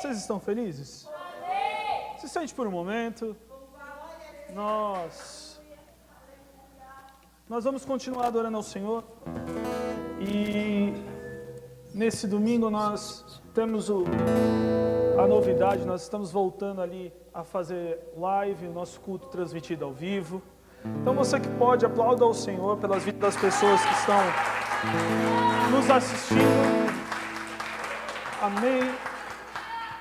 Vocês estão felizes? Se sente por um momento. Nós vamos continuar adorando ao Senhor. E nesse domingo nós temos a novidade, nós estamos voltando ali a fazer live, o nosso culto transmitido ao vivo. Então você que pode, aplauda ao Senhor pelas vidas das pessoas que estão nos assistindo. Amém.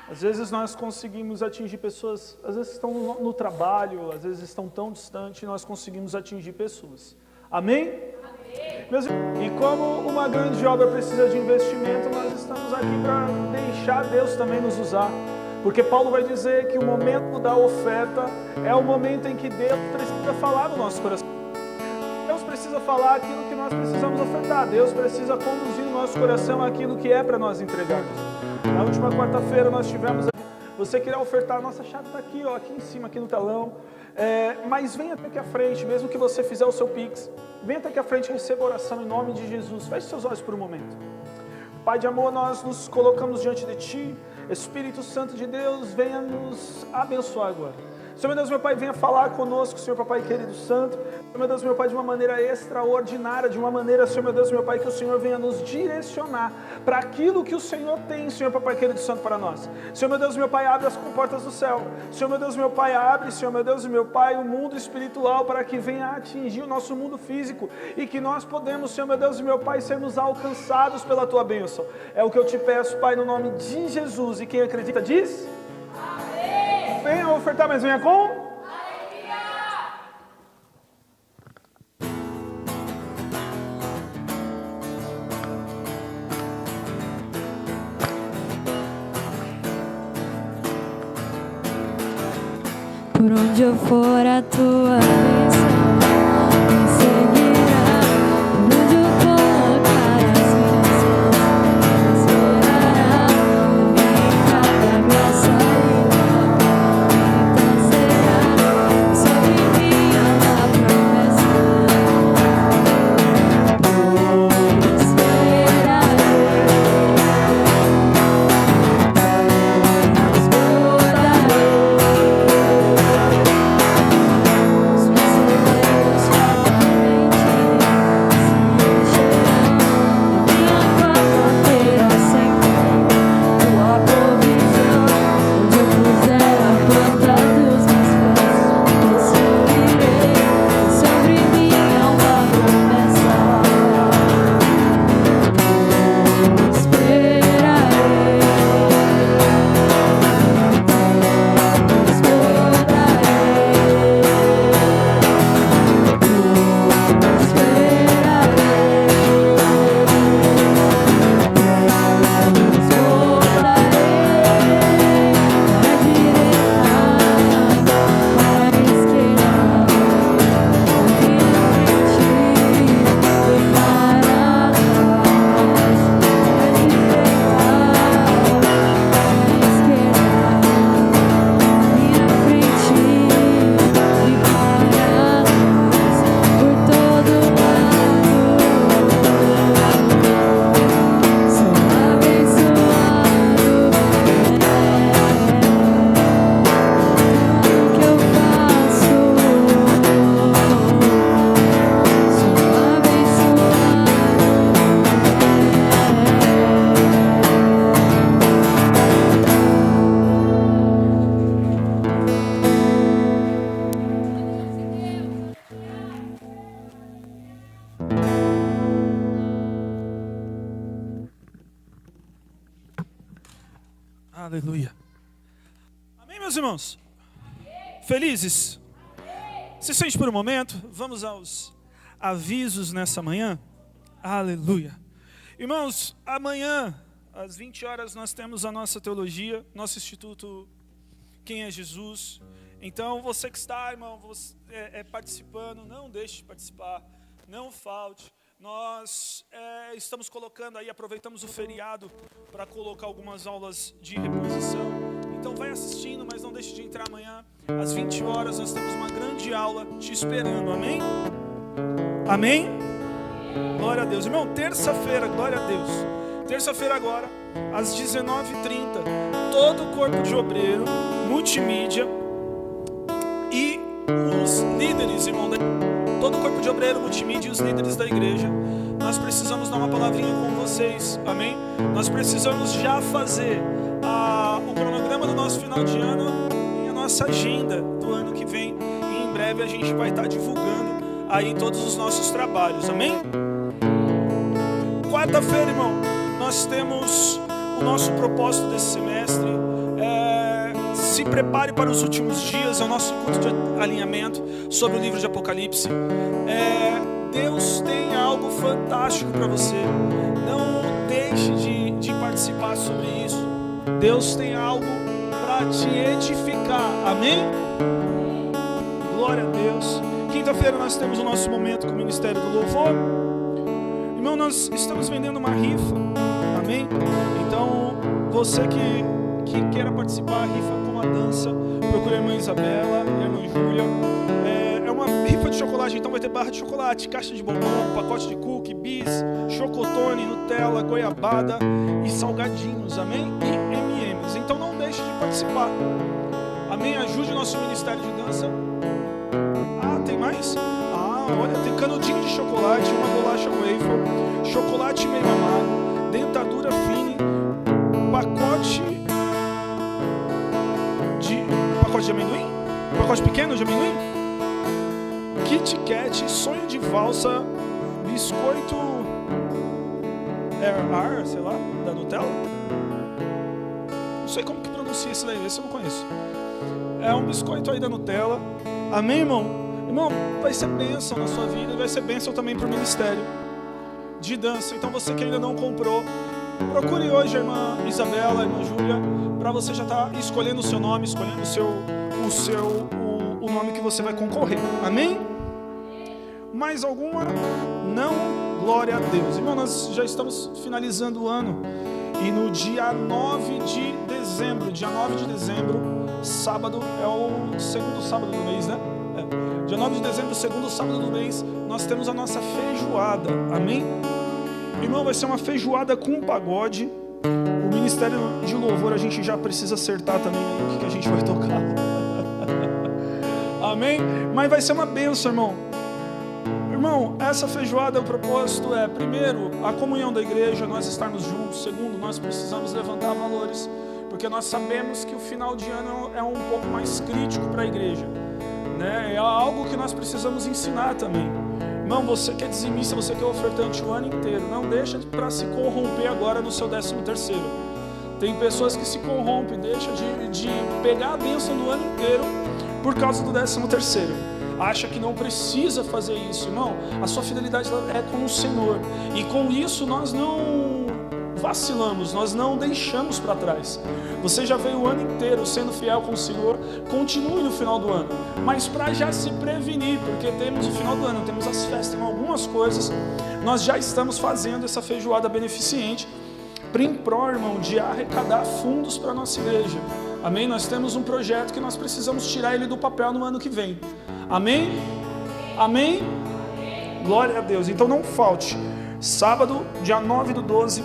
Às vezes nós conseguimos atingir pessoas, às vezes estão no trabalho, às vezes estão tão distantes, e nós conseguimos atingir pessoas. Amém? Amém. E como uma grande obra precisa de investimento, nós estamos aqui para deixar Deus também nos usar. Porque Paulo vai dizer que o momento da oferta é o momento em que Deus precisa falar no nosso coração. Deus precisa falar aquilo que nós precisamos ofertar. Deus precisa conduzir no nosso coração aquilo que é para nós entregarmos. Na última quarta-feira nós tivemos... Você querer ofertar, a nossa chave está aqui, ó, aqui em cima, aqui no telão. Mas venha até aqui à frente, mesmo que você fizer o seu Pix. Venha até aqui à frente e receba oração em nome de Jesus. Feche seus olhos por um momento. Pai de amor, nós nos colocamos diante de Ti. Espírito Santo de Deus, venha nos abençoar agora. Senhor meu Deus, meu Pai, venha falar conosco, Senhor Papai querido Santo. Senhor meu Deus, meu Pai, de uma maneira extraordinária, de uma maneira, Senhor meu Deus, meu Pai, que o Senhor venha nos direcionar para aquilo que o Senhor tem, Senhor Papai querido Santo, para nós. Senhor meu Deus, meu Pai, abre as comportas do céu. Senhor meu Deus, meu Pai, abre, Senhor meu Deus, meu Pai, o mundo espiritual para que venha atingir o nosso mundo físico e que nós podemos, Senhor meu Deus, meu Pai, sermos alcançados pela Tua bênção. É o que eu te peço, Pai, no nome de Jesus. E quem acredita diz... Venha ofertar, mas venha com alegria. Por onde eu for, a tua bênção me seguirá. Por onde eu colocar as minhas mãos, esperará. Em cada minha saída, sobre mim a promessa. Aleluia. Amém, meus irmãos? Felizes? Se sente por um momento? Vamos aos avisos nessa manhã. Aleluia. Irmãos, amanhã, às 20 horas, nós temos a nossa teologia, nosso instituto Quem é Jesus. Então, você que está, irmão, participando, não deixe de participar, não falte. Nós estamos colocando aí, aproveitamos o feriado para colocar algumas aulas de reposição. Então vai assistindo, mas não deixe de entrar amanhã. Às 20 horas nós temos uma grande aula te esperando, amém? Amém? Glória a Deus. Irmão, terça-feira, glória a Deus. Terça-feira agora, às 19h30, todo o corpo de obreiro, multimídia e os líderes, irmão, todo o corpo de obreiro, multimídia e os líderes da igreja, nós precisamos dar uma palavrinha com vocês, amém? Nós precisamos já fazer o cronograma do nosso final de ano e a nossa agenda do ano que vem, e em breve a gente vai estar divulgando aí todos os nossos trabalhos, amém? Quarta-feira, irmão, nós temos o nosso propósito desse semestre. Se prepare para os últimos dias, é o nosso culto de alinhamento sobre o livro de Apocalipse. Deus tem algo fantástico para você. Não deixe de participar sobre isso. Deus tem algo para te edificar, amém? Glória a Deus. Quinta-feira nós temos o nosso momento com o Ministério do Louvor. Irmão, nós estamos vendendo uma rifa, amém? Então, você que queira participar, rifa com a dança, procure a irmã Isabela e a irmã Júlia. É uma rifa de chocolate, então vai ter barra de chocolate, caixa de bombom, pacote de cookie, bis, chocotone, Nutella, goiabada e salgadinhos, amém? E M&M's. Então não deixe de participar, amém? Ajude o nosso Ministério de Dança. Tem mais? Olha, tem canudinho de chocolate, uma bolacha wafer, chocolate meio amargo, dentadura fine, pacote de amendoim, pacote pequeno de amendoim, Kit Kat, sonho de valsa, biscoito sei lá, da Nutella. Não sei como que pronuncia esse daí, esse eu não conheço. É um biscoito aí da Nutella, amém, irmão? Irmão, vai ser bênção na sua vida, vai ser bênção também para o Ministério de Dança. Então você que ainda não comprou, procure hoje a irmã Isabela, a irmã Júlia, para você já estar escolhendo o seu nome, escolhendo o nome que você vai concorrer, amém? Mais alguma? Não? Glória a Deus. Irmão, nós já estamos finalizando o ano, e no dia 9 de dezembro, sábado, é o segundo sábado do mês, né? Dia 9 de dezembro, segundo sábado do mês, nós temos a nossa feijoada, amém? Irmão, vai ser uma feijoada com pagode. O Ministério de Louvor, a gente já precisa acertar também o que a gente vai tocar. Amém? Mas vai ser uma bênção, irmão. Irmão, essa feijoada, o propósito é, primeiro, a comunhão da igreja, nós estarmos juntos. Segundo, nós precisamos levantar valores, porque nós sabemos que o final de ano é um pouco mais crítico para a igreja, né? É algo que nós precisamos ensinar também. Irmão, você que é dizimista, você que é ofertante o ano inteiro, não deixa para se corromper agora no seu 13º. Tem pessoas que se corrompem, deixa de pegar a bênção do ano inteiro por causa do 13º. Acha que não precisa fazer isso, irmão. A sua fidelidade é com o Senhor, e com isso nós não vacilamos, nós não deixamos para trás. Você já veio o ano inteiro sendo fiel com o Senhor, continue no final do ano, mas para já se prevenir, porque temos o final do ano, temos as festas, tem algumas coisas, nós já estamos fazendo essa feijoada beneficente em prol, irmão, de arrecadar fundos para a nossa igreja, amém? Nós temos um projeto que nós precisamos tirar ele do papel no ano que vem, amém? Amém? Glória a Deus. Então não falte, sábado, dia 9/12,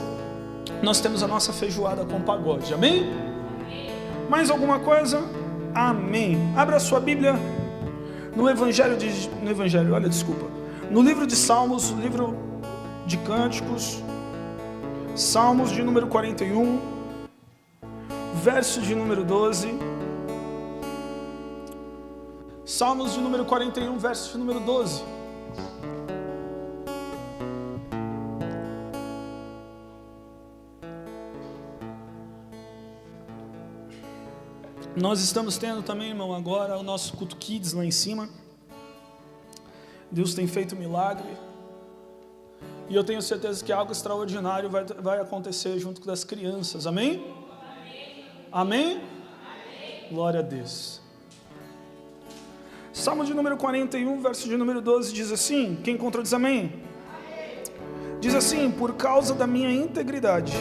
nós temos a nossa feijoada com pagode, amém? Mais alguma coisa? Amém. Abra a sua Bíblia no livro de Salmos, livro de Cânticos, Salmos de número 41, verso de número 12. Salmos de número 41, verso de número 12. Nós estamos tendo também, irmão, agora o nosso culto Kids lá em cima. Deus tem feito milagre. E eu tenho certeza que algo extraordinário vai acontecer junto com as crianças. Amém? Amém? Amém? Glória a Deus. Salmo de número 41, verso de número 12 diz assim. Quem encontrou diz amém? Amém. Diz assim: por causa da minha integridade,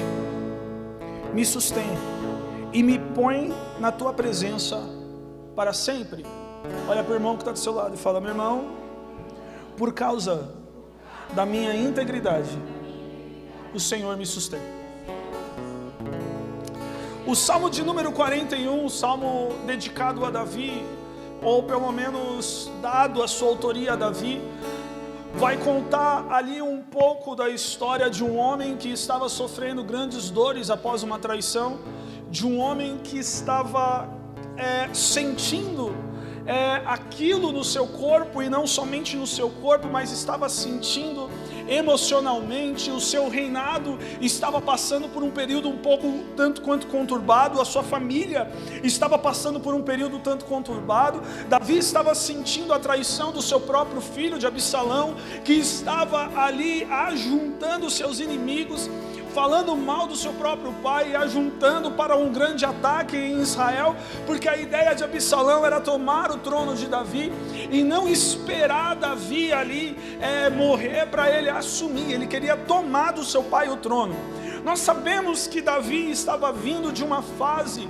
me sustém e me põe na tua presença para sempre. Olha para o irmão que está do seu lado e fala: meu irmão, por causa da minha integridade, o Senhor me sustém. O Salmo de número 41, o Salmo dedicado a Davi, ou pelo menos dado a sua autoria a Davi, vai contar ali um pouco da história de um homem que estava sofrendo grandes dores após uma traição, de um homem que estava sentindo aquilo no seu corpo, e não somente no seu corpo, mas estava sentindo emocionalmente. O seu reinado estava passando por um período um pouco tanto quanto conturbado, a sua família estava passando por um período tanto conturbado. Davi estava sentindo a traição do seu próprio filho, de Absalão, que estava ali ajuntando seus inimigos, falando mal do seu próprio pai e ajuntando para um grande ataque em Israel, porque a ideia de Absalão era tomar o trono de Davi e não esperar Davi ali morrer para ele assumir. Ele queria tomar do seu pai o trono. Nós sabemos que Davi estava vindo de uma fase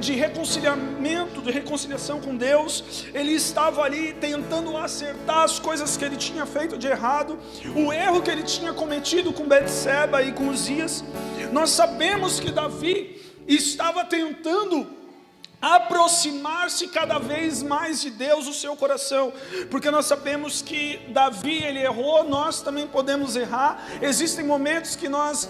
de reconciliamento, de reconciliação com Deus. Ele estava ali tentando acertar as coisas que ele tinha feito de errado, o erro que ele tinha cometido com Betseba e com Uzias. Nós sabemos que Davi estava tentando aproximar-se cada vez mais de Deus, o seu coração, porque nós sabemos que Davi, ele errou, nós também podemos errar. Existem momentos que nós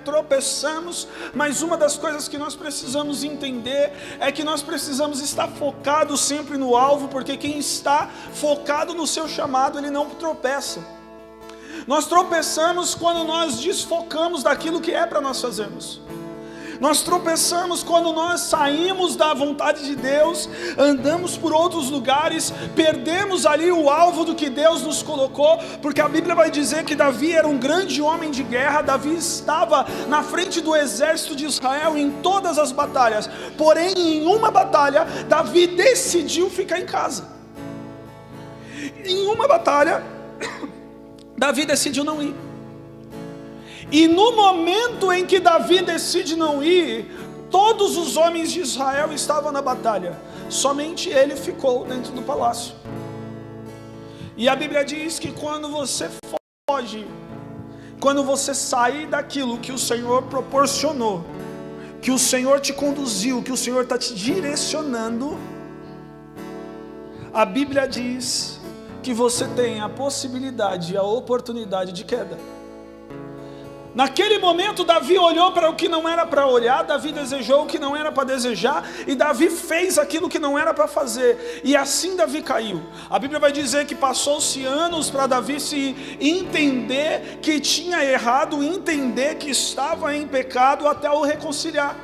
tropeçamos, mas uma das coisas que nós precisamos entender é que nós precisamos estar focados sempre no alvo, porque quem está focado no seu chamado, ele não tropeça. Nós tropeçamos quando nós desfocamos daquilo que é para nós fazermos. Nós tropeçamos quando nós saímos da vontade de Deus, andamos por outros lugares, perdemos ali o alvo do que Deus nos colocou, porque a Bíblia vai dizer que Davi era um grande homem de guerra. Davi estava na frente do exército de Israel em todas as batalhas, porém em uma batalha, Davi decidiu ficar em casa. Em uma batalha, Davi decidiu não ir. E no momento em que Davi decide não ir, todos os homens de Israel estavam na batalha, somente ele ficou dentro do palácio. E a Bíblia diz que quando você foge, quando você sair daquilo que o Senhor proporcionou, que o Senhor te conduziu, que o Senhor está te direcionando, a Bíblia diz que você tem a possibilidade, a oportunidade de queda. Naquele momento, Davi olhou para o que não era para olhar, Davi desejou o que não era para desejar, e Davi fez aquilo que não era para fazer, e assim Davi caiu. A Bíblia vai dizer que passou-se anos para Davi se entender que tinha errado, entender que estava em pecado, até o reconciliar.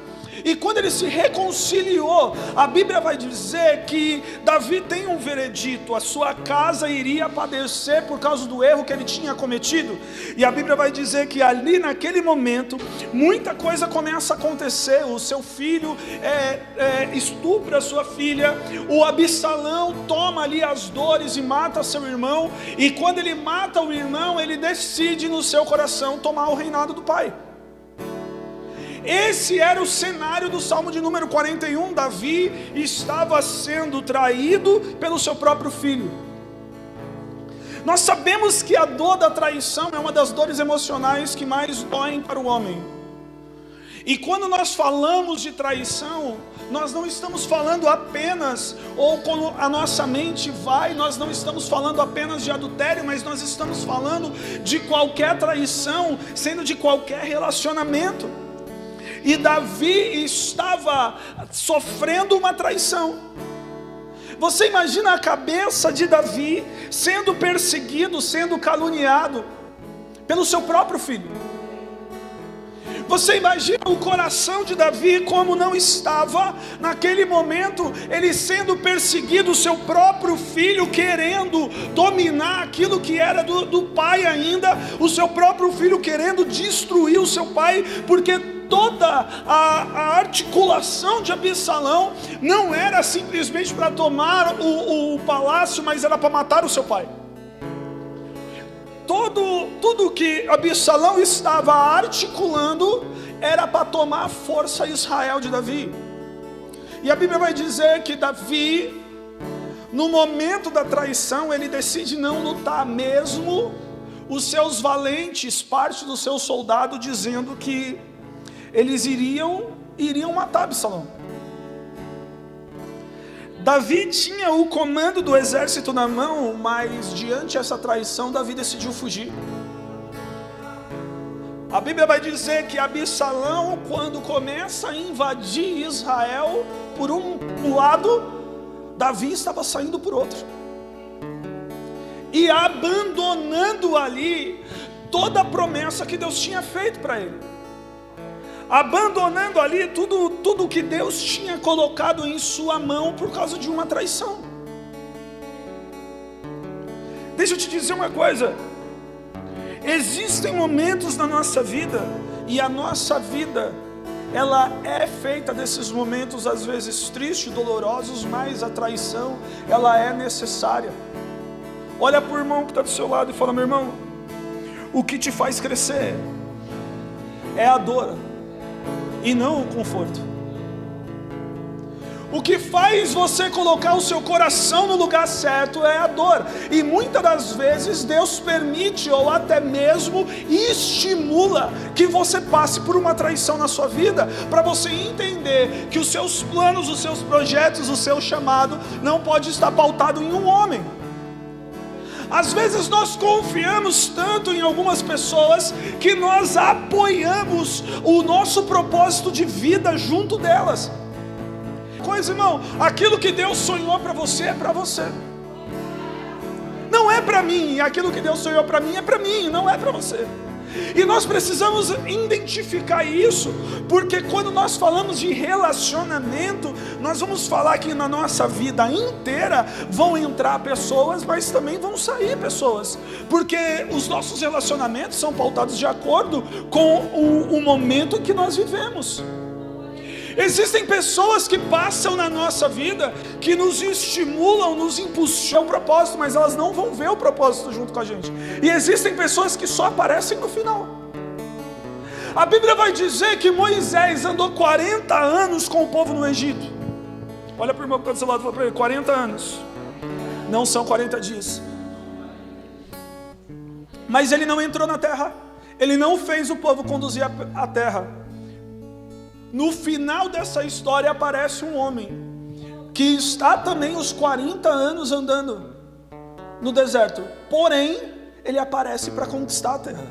E quando ele se reconciliou, a Bíblia vai dizer que Davi tem um veredito: a sua casa iria padecer por causa do erro que ele tinha cometido. E a Bíblia vai dizer que ali naquele momento, muita coisa começa a acontecer. O seu filho estupra a sua filha, o Absalão toma ali as dores e mata seu irmão, e quando ele mata o irmão, ele decide no seu coração tomar o reinado do pai. Esse era o cenário do Salmo de número 41. Davi estava sendo traído pelo seu próprio filho. Nós sabemos que a dor da traição é uma das dores emocionais que mais doem para o homem. E quando nós falamos de traição, nós não estamos falando apenas, ou quando a nossa mente vai, nós não estamos falando apenas de adultério, mas nós estamos falando de qualquer traição, sendo de qualquer relacionamento. E Davi estava sofrendo uma traição. Você imagina a cabeça de Davi sendo perseguido, sendo caluniado pelo seu próprio filho. Você imagina o coração de Davi como não estava naquele momento, ele sendo perseguido, o seu próprio filho querendo dominar aquilo que era do pai ainda, o seu próprio filho querendo destruir o seu pai, porque toda a articulação de Absalão não era simplesmente para tomar o palácio, mas era para matar o seu pai. Tudo que Absalão estava articulando era para tomar a força Israel de Davi. E a Bíblia vai dizer que Davi, no momento da traição, ele decide não lutar, mesmo os seus valentes, parte dos seus soldados, dizendo que eles iriam iriam matar Absalão. Davi tinha o comando do exército na mão, mas diante dessa traição, Davi decidiu fugir. A Bíblia vai dizer que Absalão, quando começa a invadir Israel por um lado, Davi estava saindo por outro. E abandonando ali toda a promessa que Deus tinha feito para ele. Abandonando ali tudo que Deus tinha colocado em sua mão por causa de uma traição. Deixa eu te dizer uma coisa. Existem momentos na nossa vida, e a nossa vida, ela é feita desses momentos às vezes tristes, dolorosos, mas a traição, ela é necessária. Olha para o irmão que está do seu lado e fala: meu irmão, o que te faz crescer é a dor e não o conforto. O que faz você colocar o seu coração no lugar certo é a dor. E muitas das vezes Deus permite ou até mesmo estimula que você passe por uma traição na sua vida, para você entender que os seus planos, os seus projetos, o seu chamado não pode estar pautado em um homem. Às vezes nós confiamos tanto em algumas pessoas que nós apoiamos o nosso propósito de vida junto delas. Coisa, irmão, aquilo que Deus sonhou para você é para você. Não é para mim, aquilo que Deus sonhou para mim é para mim, não é para você. E nós precisamos identificar isso, porque quando nós falamos de relacionamento, nós vamos falar que na nossa vida inteira vão entrar pessoas, mas também vão sair pessoas, porque os nossos relacionamentos são pautados de acordo com o momento que nós vivemos. Existem pessoas que passam na nossa vida, que nos estimulam, nos impulsionam o propósito, mas elas não vão ver o propósito junto com a gente. E existem pessoas que só aparecem no final. A Bíblia vai dizer que Moisés andou 40 anos com o povo no Egito. Olha para o irmão que está do seu lado e fala para ele: 40 anos, não são 40 dias. Mas ele não entrou na terra, ele não fez o povo conduzir a terra. No final dessa história aparece um homem que está também os 40 anos andando no deserto, porém ele aparece para conquistar a terra.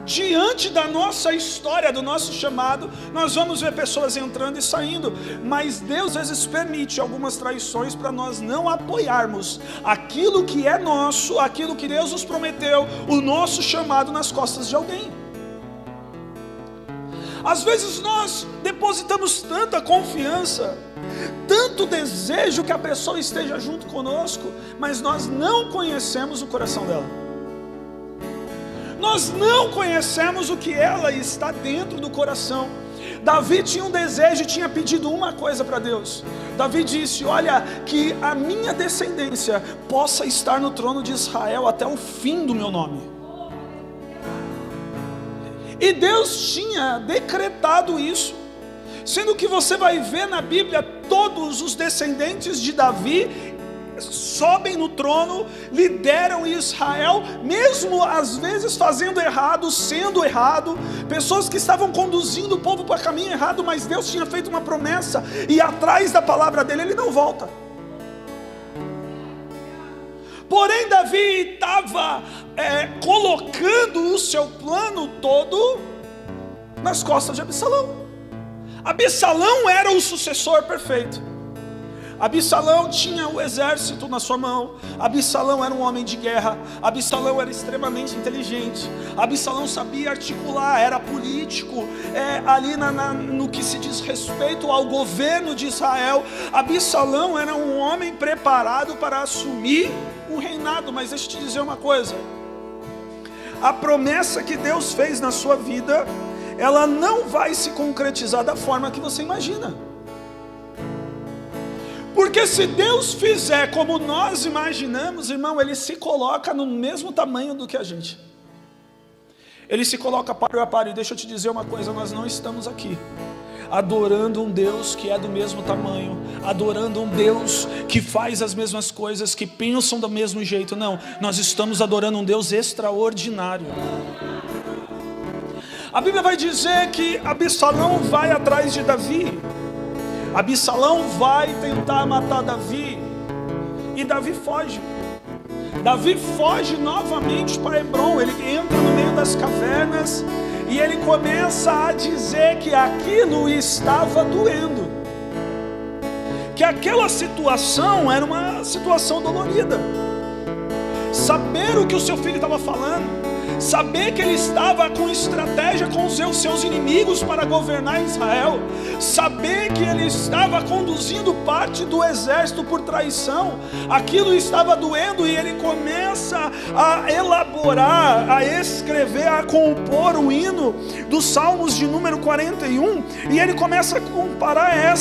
Diante da nossa história, do nosso chamado, nós vamos ver pessoas entrando e saindo, mas Deus às vezes permite algumas traições para nós não apoiarmos aquilo que é nosso, aquilo que Deus nos prometeu, o nosso chamado nas costas de alguém. Às vezes nós depositamos tanta confiança, tanto desejo que a pessoa esteja junto conosco, mas nós não conhecemos o coração dela. Nós não conhecemos o que ela está dentro do coração. Davi tinha um desejo e tinha pedido uma coisa para Deus. Davi disse: olha, que a minha descendência possa estar no trono de Israel até o fim do meu nome. E Deus tinha decretado isso, sendo que você vai ver na Bíblia, todos os descendentes de Davi sobem no trono, lideram Israel, mesmo às vezes fazendo errado, sendo errado, pessoas que estavam conduzindo o povo para caminho errado, mas Deus tinha feito uma promessa, e atrás da palavra dele ele não volta. Porém Davi estava colocando o seu plano todo nas costas de Absalão. Absalão era o sucessor perfeito. Absalão tinha o exército na sua mão. Absalão era um homem de guerra. Absalão era extremamente inteligente. Absalão sabia articular, era político, ali no que se diz respeito ao governo de Israel. Absalão era um homem preparado para assumir o reinado. Mas deixa eu te dizer uma coisa: a promessa que Deus fez na sua vida, ela não vai se concretizar da forma que você imagina. Porque se Deus fizer como nós imaginamos, irmão, Ele se coloca no mesmo tamanho do que a gente. Ele se coloca páreo a páreo. E deixa eu te dizer uma coisa: nós não estamos aqui adorando um Deus que é do mesmo tamanho, adorando um Deus que faz as mesmas coisas, que pensam do mesmo jeito. Não, nós estamos adorando um Deus extraordinário. A Bíblia vai dizer que Absalão vai atrás de Davi. Absalão vai tentar matar Davi. E Davi foge. Davi foge novamente para Hebrom. Ele entra no meio das cavernas e ele começa a dizer que aquilo estava doendo, que aquela situação era uma situação dolorida. Saber o que o seu filho estava falando, saber que ele estava com estratégia com os seus inimigos para governar Israel, saber que ele estava conduzindo parte do exército por traição, aquilo estava doendo, e ele começa a elaborar, a escrever, a compor o hino dos Salmos de número 41, e ele começa a comparar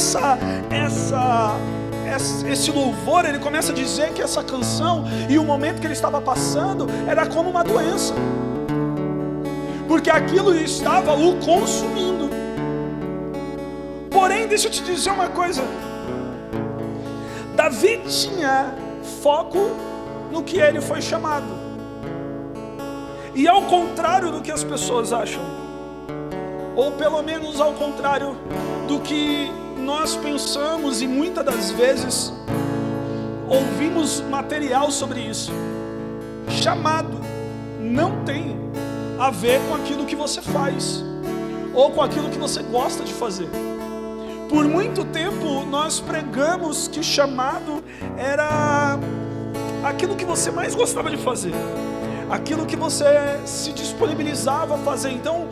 esse louvor. Ele começa a dizer que essa canção e o momento que ele estava passando era como uma doença, porque aquilo estava o consumindo. Porém, deixa eu te dizer uma coisa, Davi tinha foco no que ele foi chamado, e ao contrário do que as pessoas acham, ou pelo menos ao contrário do que nós pensamos, e muitas das vezes ouvimos material sobre isso, chamado não tem a ver com aquilo que você faz, ou com aquilo que você gosta de fazer. Por muito tempo nós pregamos que chamado era aquilo que você mais gostava de fazer, aquilo que você se disponibilizava a fazer. Então,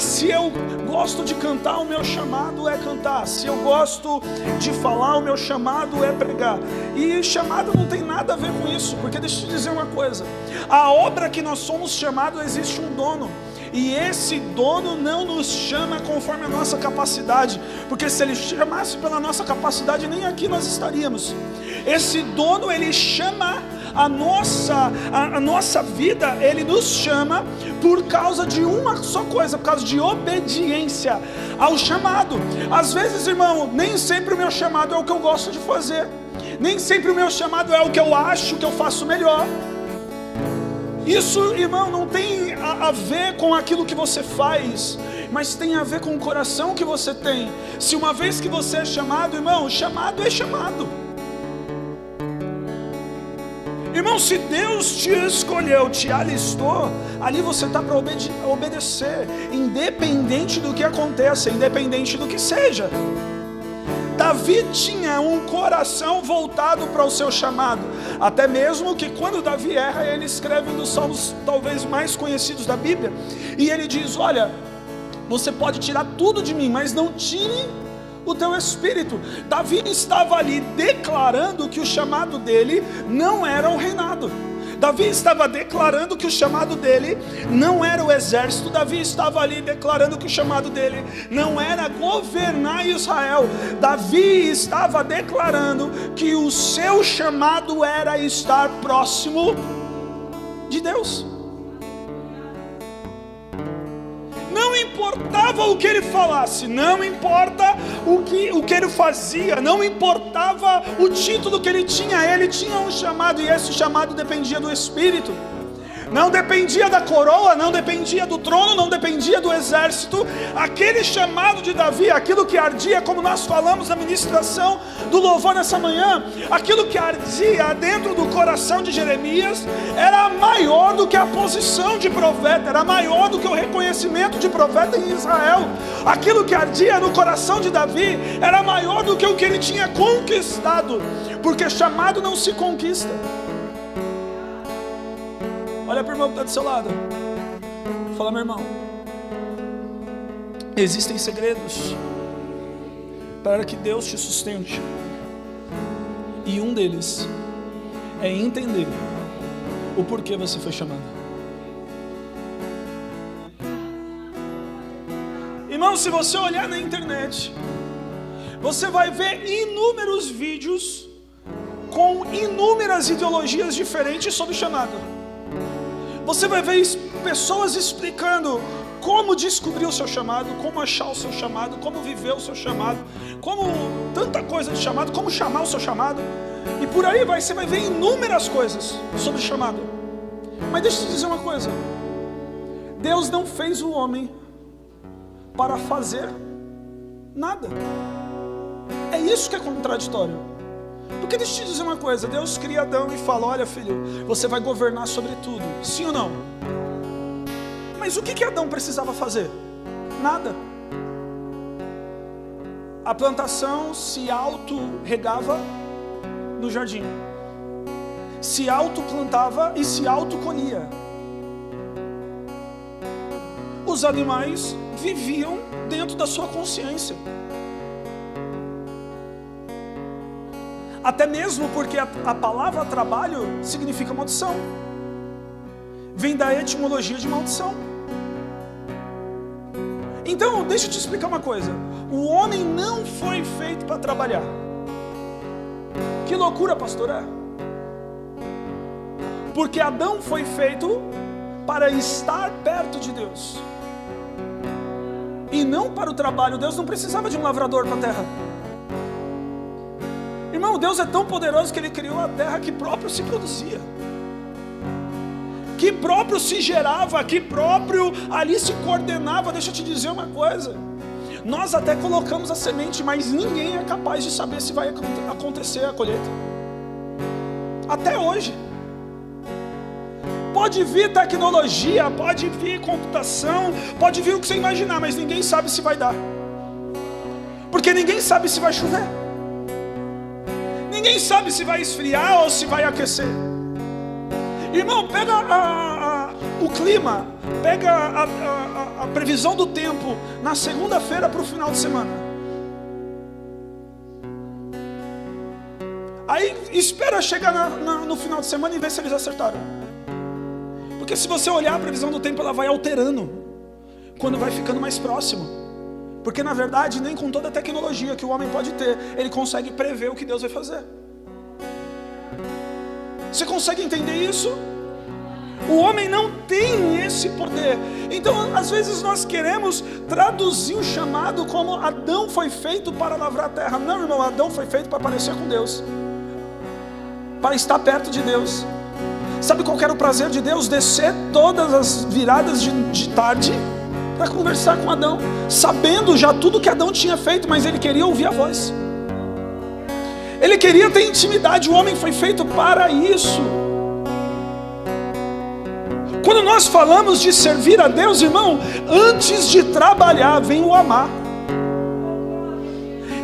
se eu gosto de cantar, o meu chamado é cantar. Se eu gosto de falar, o meu chamado é pregar. E chamado não tem nada a ver com isso, porque deixa eu te dizer uma coisa, a obra que nós somos chamados, existe um dono, e esse dono não nos chama conforme a nossa capacidade, porque se ele chamasse pela nossa capacidade, nem aqui nós estaríamos. Esse dono, ele chama a nossa vida, ele nos chama por causa de uma só coisa, por causa de obediência ao chamado. Às vezes, irmão, nem sempre o meu chamado é o que eu gosto de fazer, nem sempre o meu chamado é o que eu acho que eu faço melhor. Isso, irmão, não tem a ver com aquilo que você faz, mas tem a ver com o coração que você tem. Se uma vez que você é chamado, irmão, chamado é chamado. Irmão, se Deus te escolheu, te alistou, ali você está para obedecer, independente do que aconteça, independente do que seja. Davi tinha um coração voltado para o seu chamado, até mesmo que quando Davi erra, ele escreve um dos salmos talvez mais conhecidos da Bíblia, e ele diz: olha, você pode tirar tudo de mim, mas não tire o teu espírito. Davi estava ali declarando que o chamado dele não era o reinado. Davi estava declarando que o chamado dele não era o exército. Davi estava ali declarando que o chamado dele não era governar Israel. Davi estava declarando que o seu chamado era estar próximo de Deus. Não importava o que ele falasse, não importa o que ele fazia, não importava o título que ele tinha um chamado, e esse chamado dependia do Espírito. Não dependia da coroa, não dependia do trono, não dependia do exército. Aquele chamado de Davi, aquilo que ardia, como nós falamos na ministração do louvor nessa manhã, aquilo que ardia dentro do coração de Jeremias, era maior do que a posição de profeta, era maior do que o reconhecimento de profeta em Israel. Aquilo que ardia no coração de Davi era maior do que o que ele tinha conquistado, porque chamado não se conquista. Olha para o irmão que está do seu lado, fala: meu irmão, existem segredos para que Deus te sustente, e um deles é entender o porquê você foi chamado. Irmão, se você olhar na internet, você vai ver inúmeros vídeos com inúmeras ideologias diferentes sobre chamado. Você vai ver pessoas explicando como descobrir o seu chamado, como achar o seu chamado, como viver o seu chamado, como tanta coisa de chamado, como chamar o seu chamado, e por aí vai, você vai ver inúmeras coisas sobre chamado. Mas deixa eu te dizer uma coisa: Deus não fez o homem para fazer nada. É isso que é contraditório. Porque deixa eu te dizer uma coisa, Deus cria Adão e fala, olha filho, você vai governar sobre tudo, sim ou não? Mas o que Adão precisava fazer? Nada. A plantação se auto-regava no jardim, se auto-plantava e se auto-colhia. Os animais viviam dentro da sua consciência. Até mesmo porque a palavra trabalho significa maldição. Vem da etimologia de maldição. Então, deixa eu te explicar uma coisa. O homem não foi feito para trabalhar. Que loucura, pastor, é? Porque Adão foi feito para estar perto de Deus. E não para o trabalho. Deus não precisava de um lavrador para a terra. Irmão, Deus é tão poderoso que Ele criou a terra que próprio se produzia, que próprio se gerava, que próprio ali se coordenava. Deixa eu te dizer uma coisa, nós até colocamos a semente, mas ninguém é capaz de saber se vai acontecer a colheita. Até hoje. Pode vir tecnologia, pode vir computação, pode vir o que você imaginar, mas ninguém sabe se vai dar. Porque ninguém sabe se vai chover. Ninguém sabe se vai esfriar ou se vai aquecer. Irmão, pega o clima, pega a previsão do tempo na segunda-feira para o final de semana. Aí espera chegar no final de semana e ver se eles acertaram. Porque se você olhar a previsão do tempo, ela vai alterando quando vai ficando mais próximo. Porque na verdade, nem com toda a tecnologia que o homem pode ter, ele consegue prever o que Deus vai fazer. Você consegue entender isso? O homem não tem esse poder. Então, às vezes nós queremos traduzir o chamado como Adão foi feito para lavrar a terra. Não, irmão, Adão foi feito para aparecer com Deus, para estar perto de Deus. Sabe qual era o prazer de Deus? Descer todas as viradas de tarde para conversar com Adão, sabendo já tudo que Adão tinha feito, mas ele queria ouvir a voz. Ele queria ter intimidade. O homem foi feito para isso. Quando nós falamos de servir a Deus, irmão, antes de trabalhar vem o amar.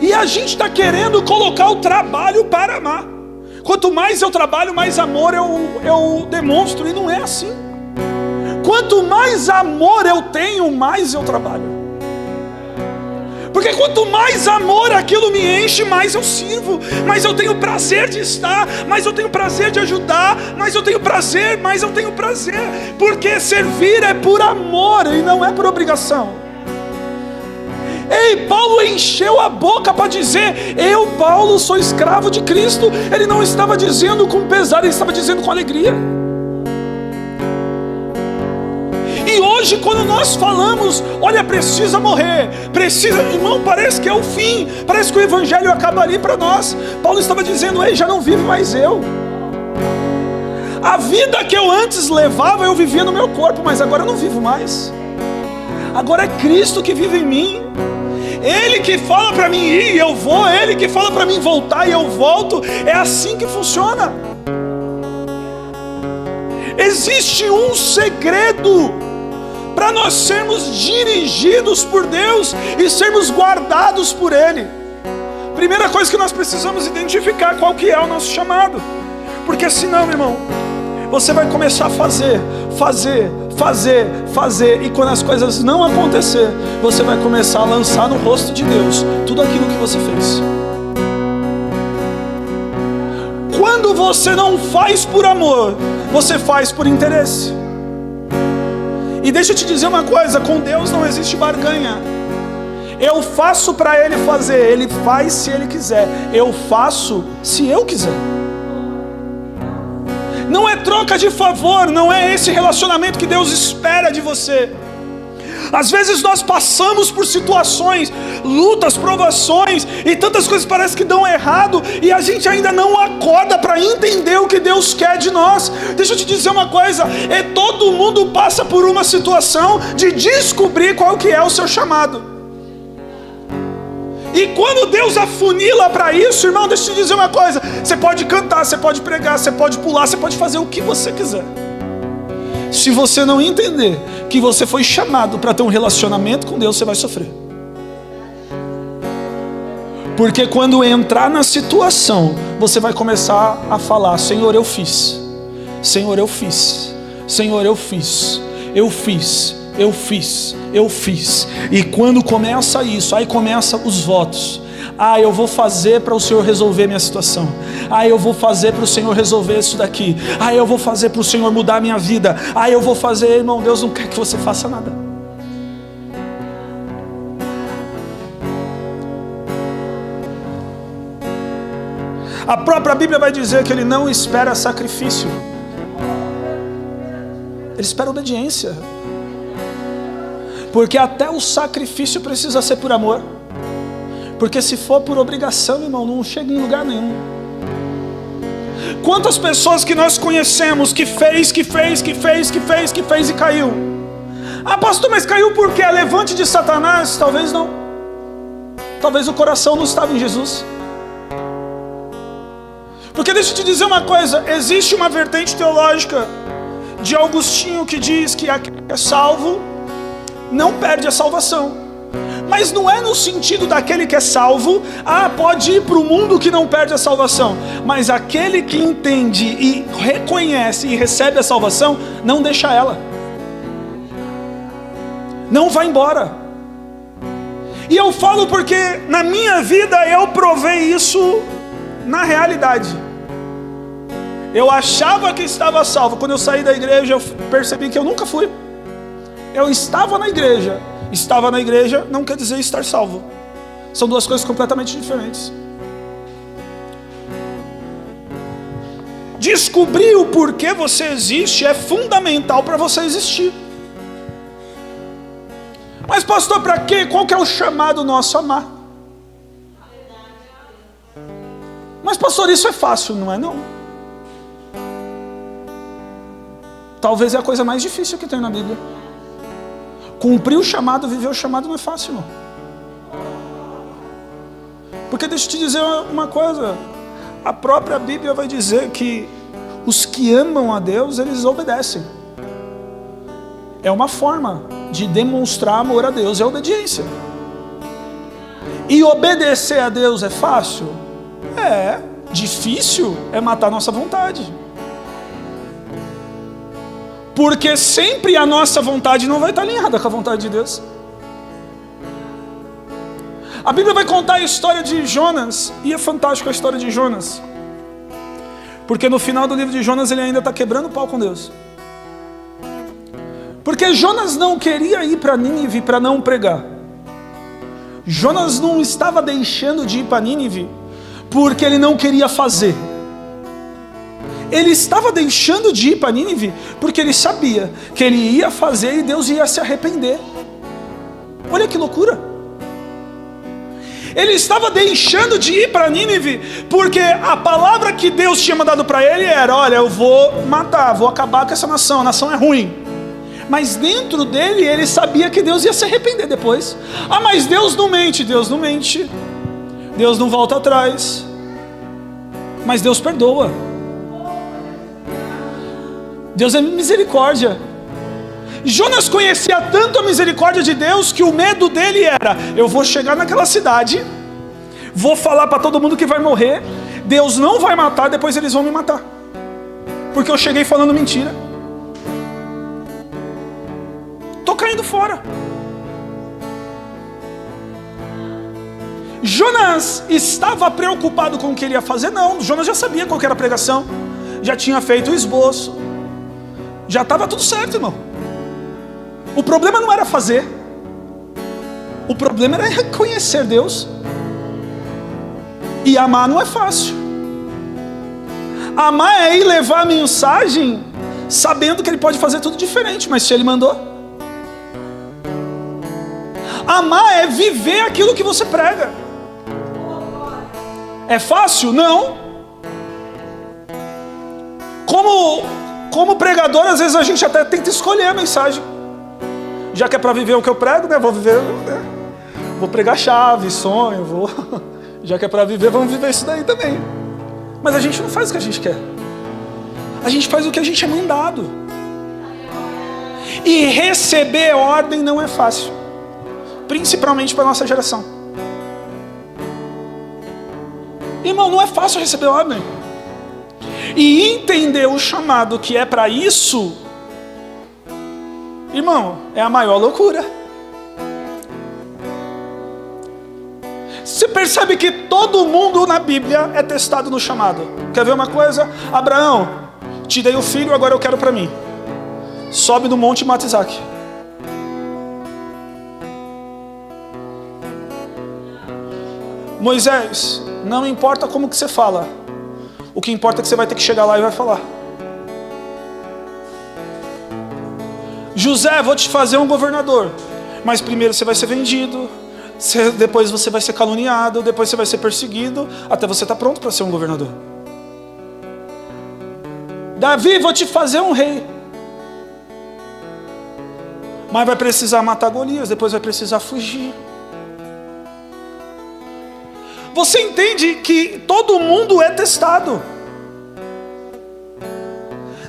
E a gente está querendo colocar o trabalho para amar. Quanto mais eu trabalho, mais amor eu demonstro. E não é assim. Quanto mais amor eu tenho, mais eu trabalho. Porque quanto mais amor aquilo me enche, mais eu sirvo, mais eu tenho prazer de estar, mais eu tenho prazer de ajudar, mais eu tenho prazer, porque servir é por amor e não é por obrigação. Ei, Paulo encheu a boca para dizer, eu, Paulo, sou escravo de Cristo. Ele não estava dizendo com pesar, ele estava dizendo com alegria. E hoje quando nós falamos, olha, precisa morrer, precisa, irmão, parece que é o fim, parece que o evangelho acaba ali para nós. Paulo estava dizendo, ei, já não vive mais eu. A vida que eu antes levava, eu vivia no meu corpo, mas agora eu não vivo mais. Agora é Cristo que vive em mim. Ele que fala para mim ir, eu vou. Ele que fala para mim voltar e eu volto. É assim que funciona. Existe um segredo para nós sermos dirigidos por Deus e sermos guardados por Ele. Primeira coisa que nós precisamos identificar, qual que é o nosso chamado. Porque senão, irmão, você vai começar a fazer, e quando as coisas não acontecer, você vai começar a lançar no rosto de Deus tudo aquilo que você fez. Quando você não faz por amor, você faz por interesse. E deixa eu te dizer uma coisa, com Deus não existe barganha. Eu faço para Ele fazer, Ele faz se Ele quiser. Eu faço se eu quiser. Não é troca de favor, não é esse relacionamento que Deus espera de você. Às vezes nós passamos por situações, lutas, provações, e tantas coisas parecem que dão errado, e a gente ainda não acorda para entender o que Deus quer de nós. Deixa eu te dizer uma coisa, todo mundo passa por uma situação de descobrir qual que é o seu chamado. E quando Deus afunila para isso, irmão, deixa eu te dizer uma coisa, você pode cantar, você pode pregar, você pode pular, você pode fazer o que você quiser. Se você não entender que você foi chamado para ter um relacionamento com Deus, você vai sofrer. Porque quando entrar na situação, você vai começar a falar: Senhor, eu fiz. Senhor, eu fiz. Senhor, eu fiz. Eu fiz. Eu fiz. Eu fiz. E quando começa isso, aí começam os votos. Ah, eu vou fazer para o Senhor resolver minha situação. Ah, eu vou fazer para o Senhor resolver isso daqui. Ah, eu vou fazer para o Senhor mudar a minha vida. Ah, eu vou fazer, irmão, Deus não quer que você faça nada. A própria Bíblia vai dizer que Ele não espera sacrifício. Ele espera obediência. Porque até o sacrifício precisa ser por amor. Porque se for por obrigação, irmão, não chega em lugar nenhum. Quantas pessoas que nós conhecemos que fez e caiu? Ah, pastor, mas caiu por quê? Levante de Satanás? Talvez não. Talvez o coração não estava em Jesus. Porque deixa eu te dizer uma coisa, existe uma vertente teológica de Agostinho que diz que aquele que é salvo não perde a salvação. Mas não é no sentido daquele que é salvo, pode ir para o mundo que não perde a salvação. Mas aquele que entende e reconhece e recebe a salvação, não deixa ela. Não vai embora. E eu falo porque na minha vida eu provei isso na realidade. Eu achava que estava salvo. Quando eu saí da igreja, eu percebi que eu nunca fui. Eu estava na igreja. Estava na igreja não quer dizer estar salvo. São duas coisas completamente diferentes. Descobrir o porquê você existe é fundamental para você existir. Mas pastor, para quê? Qual que é o chamado nosso? Amar. Mas pastor, isso é fácil, não é não? Talvez é a coisa mais difícil que tem na Bíblia. Cumprir o chamado, viver o chamado não é fácil, irmão. Porque deixa eu te dizer uma coisa, a própria Bíblia vai dizer que os que amam a Deus, eles obedecem. É uma forma de demonstrar amor a Deus, é a obediência. E obedecer a Deus é fácil? É. Difícil é matar a nossa vontade. Porque sempre a nossa vontade não vai estar alinhada com a vontade de Deus. A Bíblia vai contar a história de Jonas, e é fantástica a história de Jonas. Porque no final do livro de Jonas ele ainda está quebrando o pau com Deus. Porque Jonas não queria ir para Nínive para não pregar. Jonas não estava deixando de ir para Nínive porque ele não queria fazer. Ele estava deixando de ir para Nínive porque ele sabia que ele ia fazer e Deus ia se arrepender. Olha que loucura. Ele estava deixando de ir para Nínive porque a palavra que Deus tinha mandado para ele era: olha, eu vou matar, vou acabar com essa nação, a nação é ruim. Mas dentro dele ele sabia que Deus ia se arrepender depois. Ah, mas Deus não mente. Deus não mente. Deus não volta atrás. Mas Deus perdoa. Deus é misericórdia. Jonas conhecia tanto a misericórdia de Deus que o medo dele era: eu vou chegar naquela cidade, vou falar para todo mundo que vai morrer, Deus não vai matar, depois eles vão me matar, porque eu cheguei falando mentira. Estou caindo fora. Jonas estava preocupado com o que ele ia fazer? Não, Jonas já sabia qual que era a pregação, já tinha feito o esboço, já estava tudo certo, irmão. O problema não era fazer, o problema era reconhecer Deus. E amar não é fácil. Amar é ir levar a mensagem sabendo que ele pode fazer tudo diferente, mas se ele mandou. Amar é viver aquilo que você prega. É fácil? Não. Como pregador, às vezes a gente até tenta escolher a mensagem. Já que é para viver o que eu prego, né? Vou pregar chave, sonho, já que é para viver, vamos viver isso daí também. Mas a gente não faz o que a gente quer. A gente faz o que a gente é mandado. E receber ordem não é fácil. Principalmente para a nossa geração. Irmão, não é fácil receber ordem. E entender o chamado que é para isso, irmão, é a maior loucura. Você percebe que todo mundo na Bíblia é testado no chamado. Quer ver uma coisa? Abraão, te dei o filho, agora eu quero para mim. Sobe no monte e mata Isaac. Moisés, não importa como que você fala, o que importa é que você vai ter que chegar lá e vai falar. José, vou te fazer um governador, mas primeiro você vai ser vendido, depois você vai ser caluniado, depois você vai ser perseguido, até você estar pronto para ser um governador. Davi, vou te fazer um rei, mas vai precisar matar Golias, depois vai precisar fugir. Você entende que todo mundo é testado.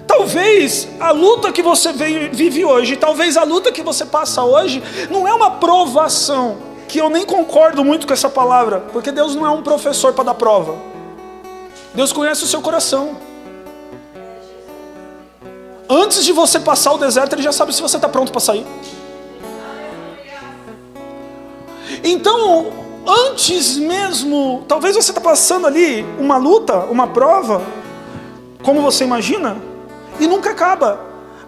Talvez a luta que você vive hoje, talvez a luta que você passa hoje, não é uma provação, que eu nem concordo muito com essa palavra, porque Deus não é um professor para dar prova. Deus conhece o seu coração. Antes de você passar o deserto, Ele já sabe se você está pronto para sair. Então, antes mesmo, talvez você está passando ali uma luta, uma prova, como você imagina, e nunca acaba.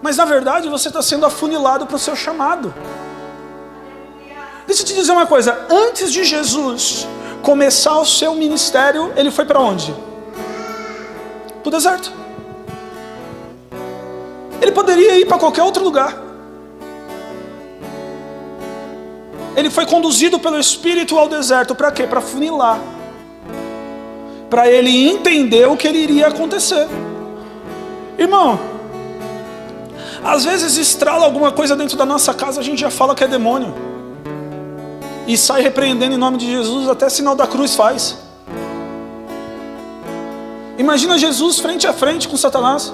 Mas na verdade você está sendo afunilado para o seu chamado. Deixa eu te dizer uma coisa, antes de Jesus começar o seu ministério, Ele foi para onde? Para o deserto. Ele poderia ir para qualquer outro lugar. Ele foi conduzido pelo Espírito ao deserto. Para quê? Para funilar. Para ele entender o que ele iria acontecer. Irmão, às vezes estrala alguma coisa dentro da nossa casa, a gente já fala que é demônio. E sai repreendendo em nome de Jesus, até sinal da cruz faz. Imagina Jesus frente a frente com Satanás.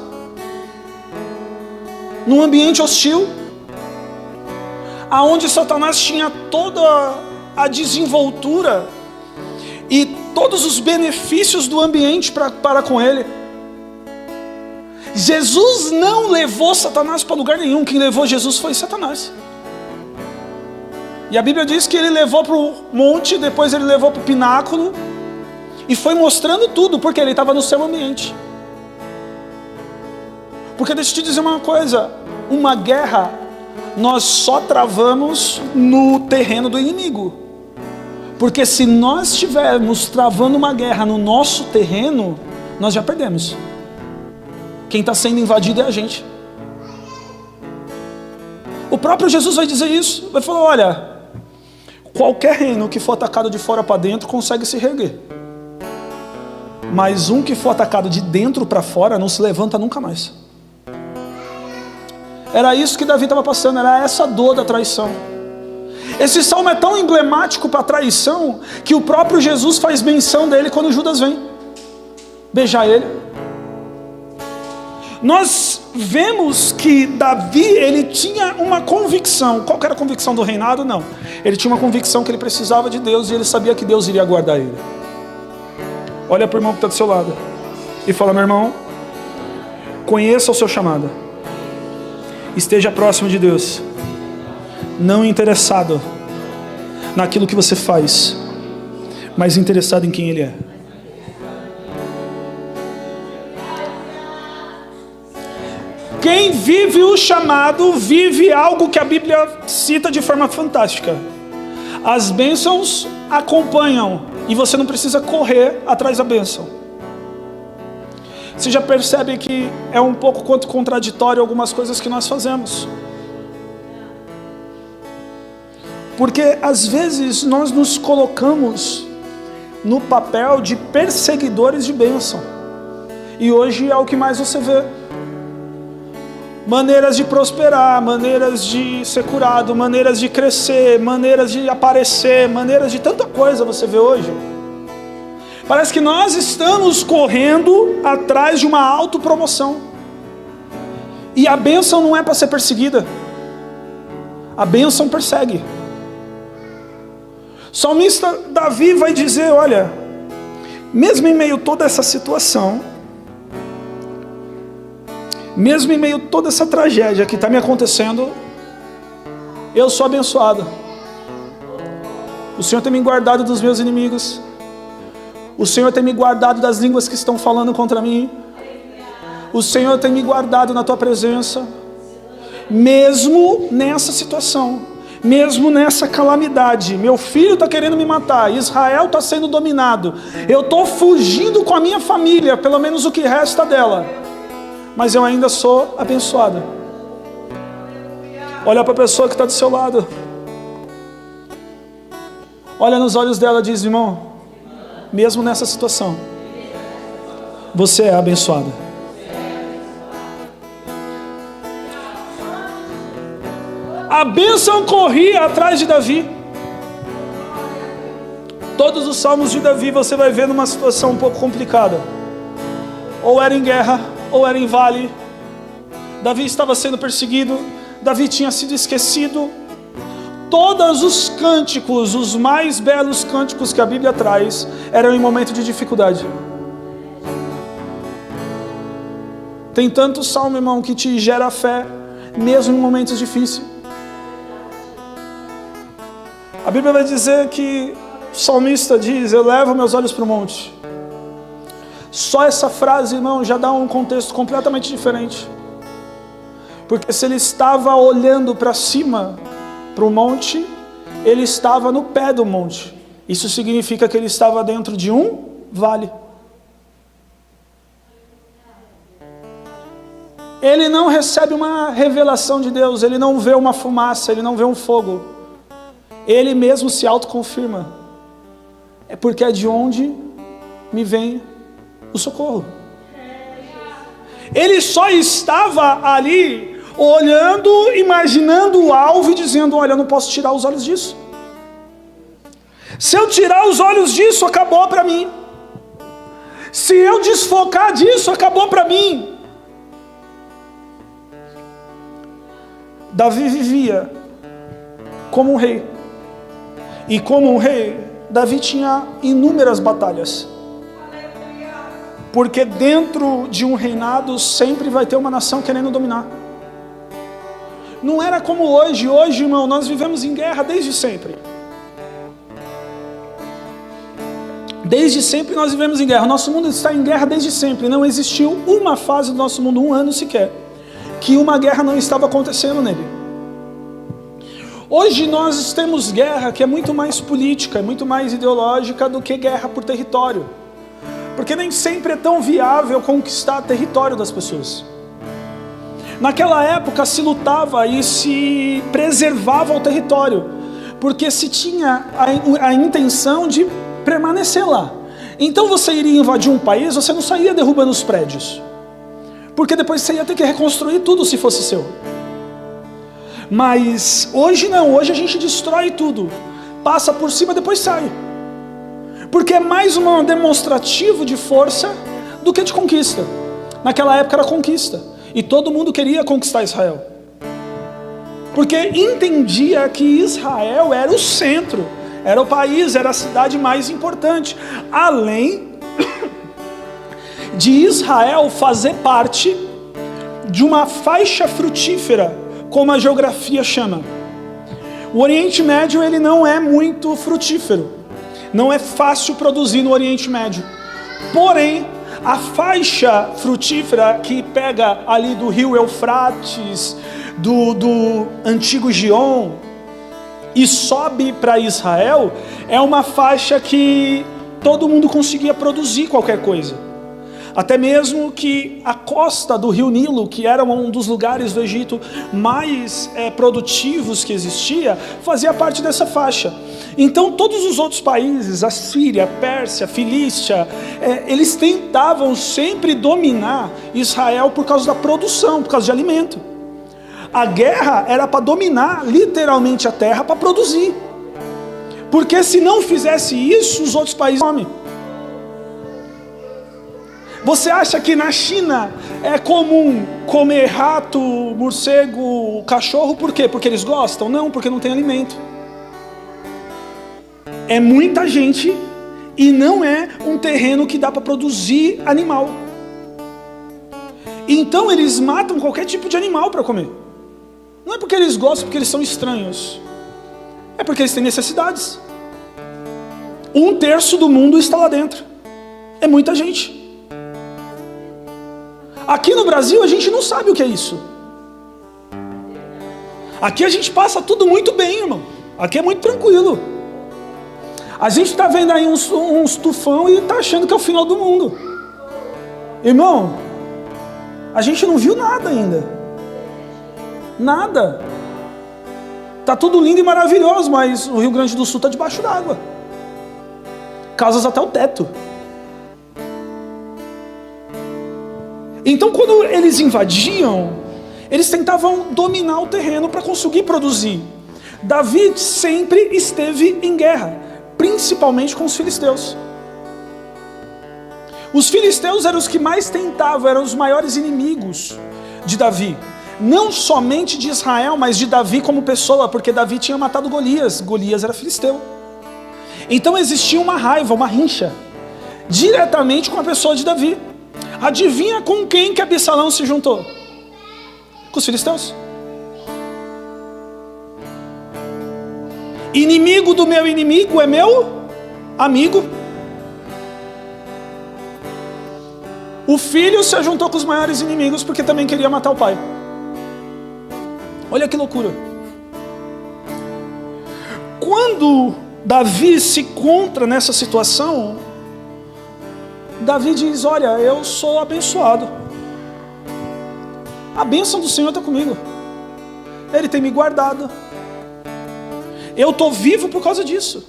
Num ambiente hostil. Aonde Satanás tinha toda a desenvoltura e todos os benefícios do ambiente para com ele. Jesus não levou Satanás para lugar nenhum. Quem levou Jesus foi Satanás. E a Bíblia diz que ele levou para o monte, depois ele levou para o pináculo e foi mostrando tudo, porque ele estava no seu ambiente. Porque deixa eu te dizer uma coisa, uma guerra nós só travamos no terreno do inimigo. Porque se nós estivermos travando uma guerra no nosso terreno, nós já perdemos. Quem está sendo invadido é a gente. O próprio Jesus vai dizer isso. Vai falar, olha, qualquer reino que for atacado de fora para dentro consegue se reerguer. Mas um que for atacado de dentro para fora não se levanta nunca mais. Era isso que Davi estava passando, era essa dor da traição. Esse salmo é tão emblemático para a traição, que o próprio Jesus faz menção dele quando Judas vem beijar ele. Nós vemos que Davi, ele tinha uma convicção. Qual que era a convicção do reinado? Não. Ele tinha uma convicção que ele precisava de Deus e ele sabia que Deus iria guardar ele. Olha para o irmão que está do seu lado e fala, meu irmão, conheça o seu chamado. Esteja próximo de Deus, não interessado naquilo que você faz, mas interessado em quem Ele é. Quem vive o chamado, vive algo que a Bíblia cita de forma fantástica. As bênçãos acompanham e você não precisa correr atrás da bênção. Você já percebe que é um pouco quanto contraditório algumas coisas que nós fazemos. Porque às vezes nós nos colocamos no papel de perseguidores de bênção. E hoje é o que mais você vê. Maneiras de prosperar, maneiras de ser curado, maneiras de crescer, maneiras de aparecer, maneiras de tanta coisa você vê hoje. Parece que nós estamos correndo atrás de uma autopromoção. E a bênção não é para ser perseguida. A bênção persegue. O salmista Davi vai dizer, olha, mesmo em meio a toda essa situação, mesmo em meio a toda essa tragédia que está me acontecendo, eu sou abençoado. O Senhor tem me guardado dos meus inimigos. O Senhor tem me guardado das línguas que estão falando contra mim. O Senhor tem me guardado na tua presença. Mesmo nessa situação, mesmo nessa calamidade, meu filho está querendo me matar, Israel está sendo dominado, eu estou fugindo com a minha família, pelo menos o que resta dela, mas eu ainda sou abençoado. Olha para a pessoa que está do seu lado, olha nos olhos dela e diz, irmão, mesmo nessa situação, você é abençoado. A bênção corria atrás de Davi. Todos os salmos de Davi você vai ver numa situação um pouco complicada. Ou era em guerra, ou era em vale. Davi estava sendo perseguido. Davi tinha sido esquecido. Todos os cânticos, os mais belos cânticos que a Bíblia traz, eram em momento de dificuldade. Tem tanto salmo, irmão, que te gera fé, mesmo em momentos difíceis. A Bíblia vai dizer que o salmista diz, eu levo meus olhos para o monte. Só essa frase, irmão, já dá um contexto completamente diferente. Porque se ele estava olhando para cima, para o monte, ele estava no pé do monte. Isso significa que ele estava dentro de um vale. Ele não recebe uma revelação de Deus, ele não vê uma fumaça, ele não vê um fogo. Ele mesmo se autoconfirma. É porque é de onde me vem o socorro. Ele só estava ali, olhando, imaginando o alvo e dizendo, olha, eu não posso tirar os olhos disso. Se eu tirar os olhos disso, acabou para mim. Se eu desfocar disso, acabou para mim. Davi vivia como um rei. E como um rei, Davi tinha inúmeras batalhas. Porque dentro de um reinado sempre vai ter uma nação querendo dominar. Não era como hoje. Hoje, irmão, nós vivemos em guerra desde sempre. Desde sempre nós vivemos em guerra. Nosso mundo está em guerra desde sempre. Não existiu uma fase do nosso mundo, um ano sequer, que uma guerra não estava acontecendo nele. Hoje nós temos guerra que é muito mais política, muito mais ideológica do que guerra por território. Porque nem sempre é tão viável conquistar território das pessoas. Naquela época se lutava e se preservava o território, porque se tinha a intenção de permanecer lá. Então você iria invadir um país, você não saía derrubando os prédios, porque depois você ia ter que reconstruir tudo se fosse seu. Mas hoje não, hoje a gente destrói tudo, passa por cima, depois sai. Porque é mais um demonstrativo de força do que de conquista. Naquela época era conquista, e todo mundo queria conquistar Israel. Porque entendia que Israel era o centro, era o país, era a cidade mais importante. Além de Israel fazer parte de uma faixa frutífera, como a geografia chama. O Oriente Médio ele não é muito frutífero. Não é fácil produzir no Oriente Médio. Porém, a faixa frutífera que pega ali do rio Eufrates, do antigo Gion, e sobe para Israel, é uma faixa que todo mundo conseguia produzir qualquer coisa. Até mesmo que a costa do rio Nilo, que era um dos lugares do Egito mais produtivos que existia, fazia parte dessa faixa. Então todos os outros países, a Síria, a Pérsia, a Filístia, eles tentavam sempre dominar Israel por causa da produção, por causa de alimento. A guerra era para dominar literalmente a terra para produzir. Porque se não fizesse isso, os outros países comem. Você acha que na China é comum comer rato, morcego, cachorro? Por quê? Porque eles gostam? Não, porque não tem alimento. É muita gente e não é um terreno que dá para produzir animal. Então eles matam qualquer tipo de animal para comer. Não é porque eles gostam, porque eles são estranhos. É porque eles têm necessidades. 1/3 do mundo está lá dentro. É muita gente. Aqui no Brasil a gente não sabe o que é isso. Aqui a gente passa tudo muito bem, irmão. Aqui é muito tranquilo. A gente está vendo aí uns tufão e está achando que é o final do mundo. Irmão, a gente não viu nada ainda. Nada. Tá tudo lindo e maravilhoso, mas o Rio Grande do Sul está debaixo d'água. Casas até o teto. Então quando eles invadiam, eles tentavam dominar o terreno para conseguir produzir. Davi sempre esteve em guerra, principalmente com os filisteus. Os filisteus eram os que mais tentavam, eram os maiores inimigos de Davi. Não somente de Israel, mas de Davi como pessoa, porque Davi tinha matado Golias. Golias era filisteu. Então existia uma raiva, uma rincha, diretamente com a pessoa de Davi. Adivinha com quem que Absalão se juntou? Com os filisteus. Inimigo do meu inimigo é meu amigo. O filho se juntou com os maiores inimigos porque também queria matar o pai. Olha que loucura. Quando Davi se encontra nessa situação, Davi diz: olha, eu sou abençoado. A bênção do Senhor está comigo. Ele tem me guardado. Eu estou vivo por causa disso.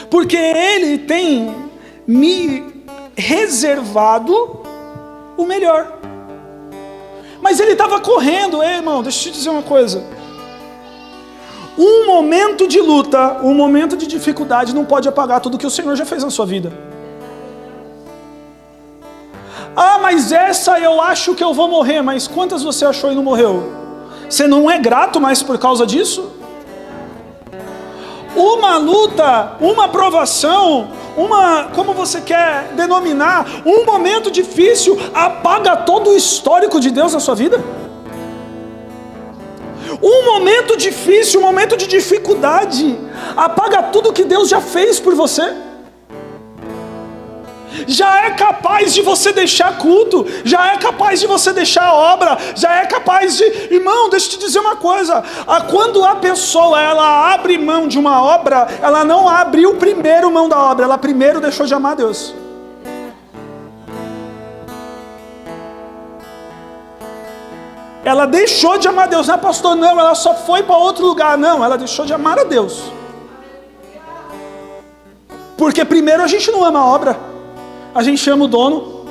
Porque Ele tem me reservado o melhor. Mas ele estava correndo. Ei, irmão, deixa eu te dizer uma coisa. Um momento de luta, um momento de dificuldade não pode apagar tudo que o Senhor já fez na sua vida. Ah, mas essa eu acho que eu vou morrer. Mas quantas você achou e não morreu? Você não é grato mais por causa disso? Uma luta, uma provação, como você quer denominar, um momento difícil apaga todo o histórico de Deus na sua vida? Um momento difícil, um momento de dificuldade apaga tudo que Deus já fez por você? Já é capaz de você deixar culto, já é capaz de você deixar a obra, já é capaz de... Irmão, deixa eu te dizer uma coisa, quando a pessoa ela abre mão de uma obra, ela não abriu primeiro mão da obra, ela primeiro deixou de amar a Deus. Ela deixou de amar a Deus, não é pastor, não, ela só foi para outro lugar, não, ela deixou de amar a Deus. Porque primeiro a gente não ama a obra, a gente ama o dono.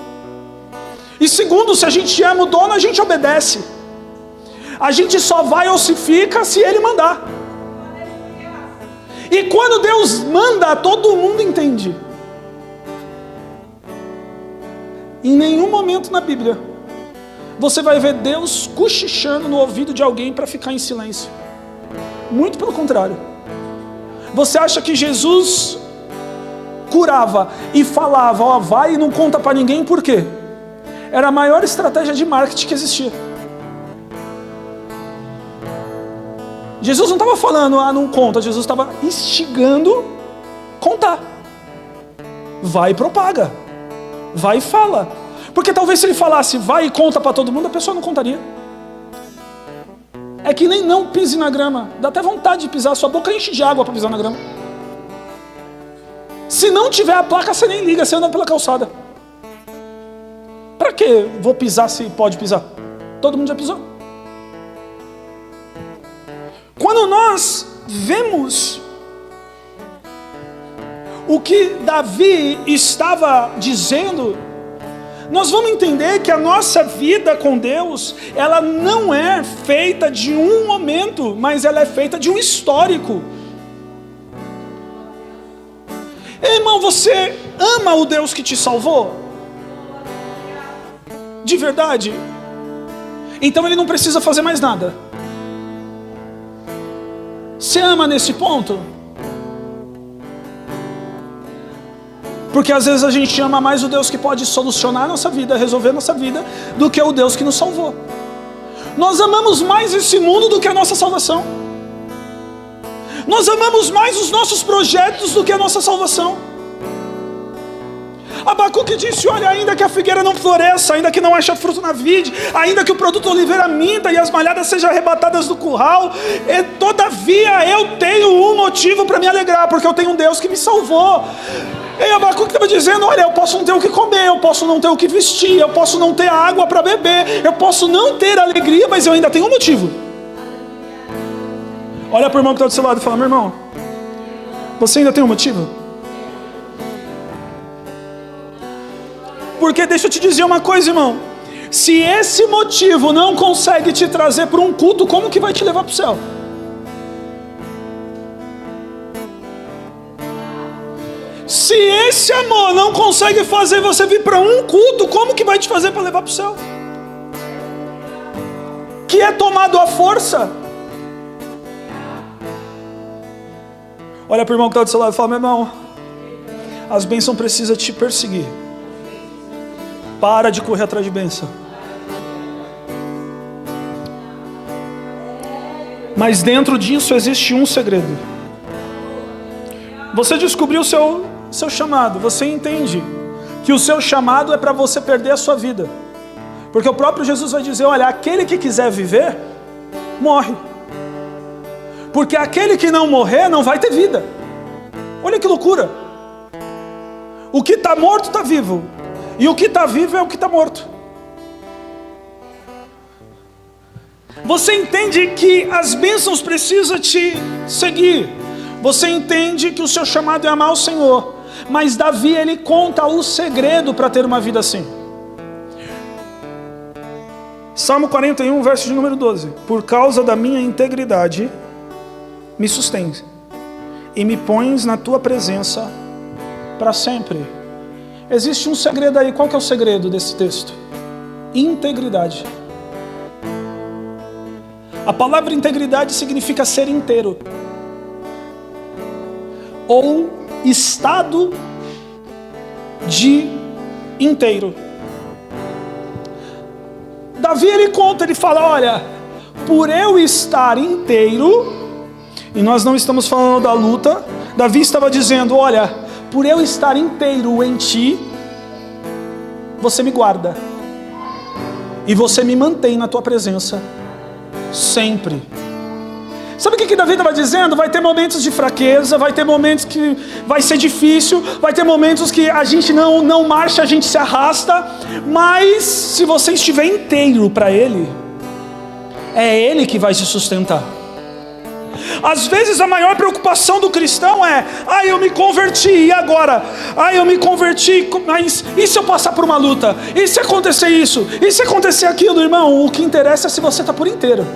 E segundo, se a gente ama o dono, a gente obedece. A gente só vai ou se fica se ele mandar. E quando Deus manda, todo mundo entende. Em nenhum momento na Bíblia você vai ver Deus cochichando no ouvido de alguém para ficar em silêncio. Muito pelo contrário. Você acha que Jesus curava e falava, ó, vai e não conta para ninguém, por quê? Era a maior estratégia de marketing que existia. Jesus não estava falando, não conta, Jesus estava instigando contar. Vai e propaga, vai e fala. Porque talvez se ele falasse, vai e conta para todo mundo, a pessoa não contaria. É que nem não pise na grama, dá até vontade de pisar, sua boca enche de água para pisar na grama. Se não tiver a placa, você nem liga, você anda pela calçada. que vou pisar se pode pisar? Todo mundo já pisou. Quando nós vemos o que Davi estava dizendo, nós vamos entender que a nossa vida com Deus, ela não é feita de um momento, mas ela é feita de um histórico. Ei, irmão, você ama o Deus que te salvou? De verdade? Então ele não precisa fazer mais nada. Você ama nesse ponto? Porque às vezes a gente ama mais o Deus que pode solucionar a nossa vida, resolver a nossa vida, do que o Deus que nos salvou. Nós amamos mais esse mundo do que a nossa salvação. Nós amamos mais os nossos projetos do que a nossa salvação. Abacuque disse, olha, ainda que a figueira não floresça, ainda que não haja fruto na vide, ainda que o produto oliveira minta e as malhadas sejam arrebatadas do curral, todavia eu tenho um motivo para me alegrar, porque eu tenho um Deus que me salvou. E Abacuque estava dizendo, olha, eu posso não ter o que comer, eu posso não ter o que vestir, eu posso não ter água para beber, eu posso não ter alegria, mas eu ainda tenho um motivo. Olha para o irmão que está do seu lado e fala, meu irmão, você ainda tem um motivo? Porque deixa eu te dizer uma coisa, irmão, se esse motivo não consegue te trazer para um culto, como que vai te levar para o céu? Se esse amor não consegue fazer você vir para um culto, como que vai te fazer para levar para o céu? Que é tomado à força. Olha para o irmão que está do seu lado e fala, meu irmão, as bênçãos precisam te perseguir. Para de correr atrás de bênção. Mas dentro disso existe um segredo. Você descobriu o seu chamado. Você entende que o seu chamado é para você perder a sua vida. Porque o próprio Jesus vai dizer, olha, aquele que quiser viver, morre. Porque aquele que não morrer, não vai ter vida. Olha que loucura. O que está morto está vivo. E o que está vivo é o que está morto. Você entende que as bênçãos precisam te seguir. Você entende que o seu chamado é amar o Senhor. Mas Davi, ele conta o segredo para ter uma vida assim. Salmo 41, verso de número 12. Por causa da minha integridade, me sustens e me pões na tua presença para sempre. Existe um segredo aí. Qual que é o segredo desse texto? Integridade. A palavra integridade significa ser inteiro, ou estado de inteiro. Davi, ele conta, ele fala, olha, por eu estar inteiro, e nós não estamos falando da luta, Davi estava dizendo, olha, por eu estar inteiro em ti, você me guarda, e você me mantém na tua presença, sempre. Sabe o que Davi estava dizendo? Vai ter momentos de fraqueza, vai ter momentos que vai ser difícil, vai ter momentos que a gente não marcha, a gente se arrasta, mas se você estiver inteiro para Ele, é Ele que vai te sustentar. Às vezes a maior preocupação do cristão é, eu me converti, e agora? Eu me converti, mas e se eu passar por uma luta? E se acontecer isso? E se acontecer aquilo? Irmão, o que interessa é se você está por inteiro.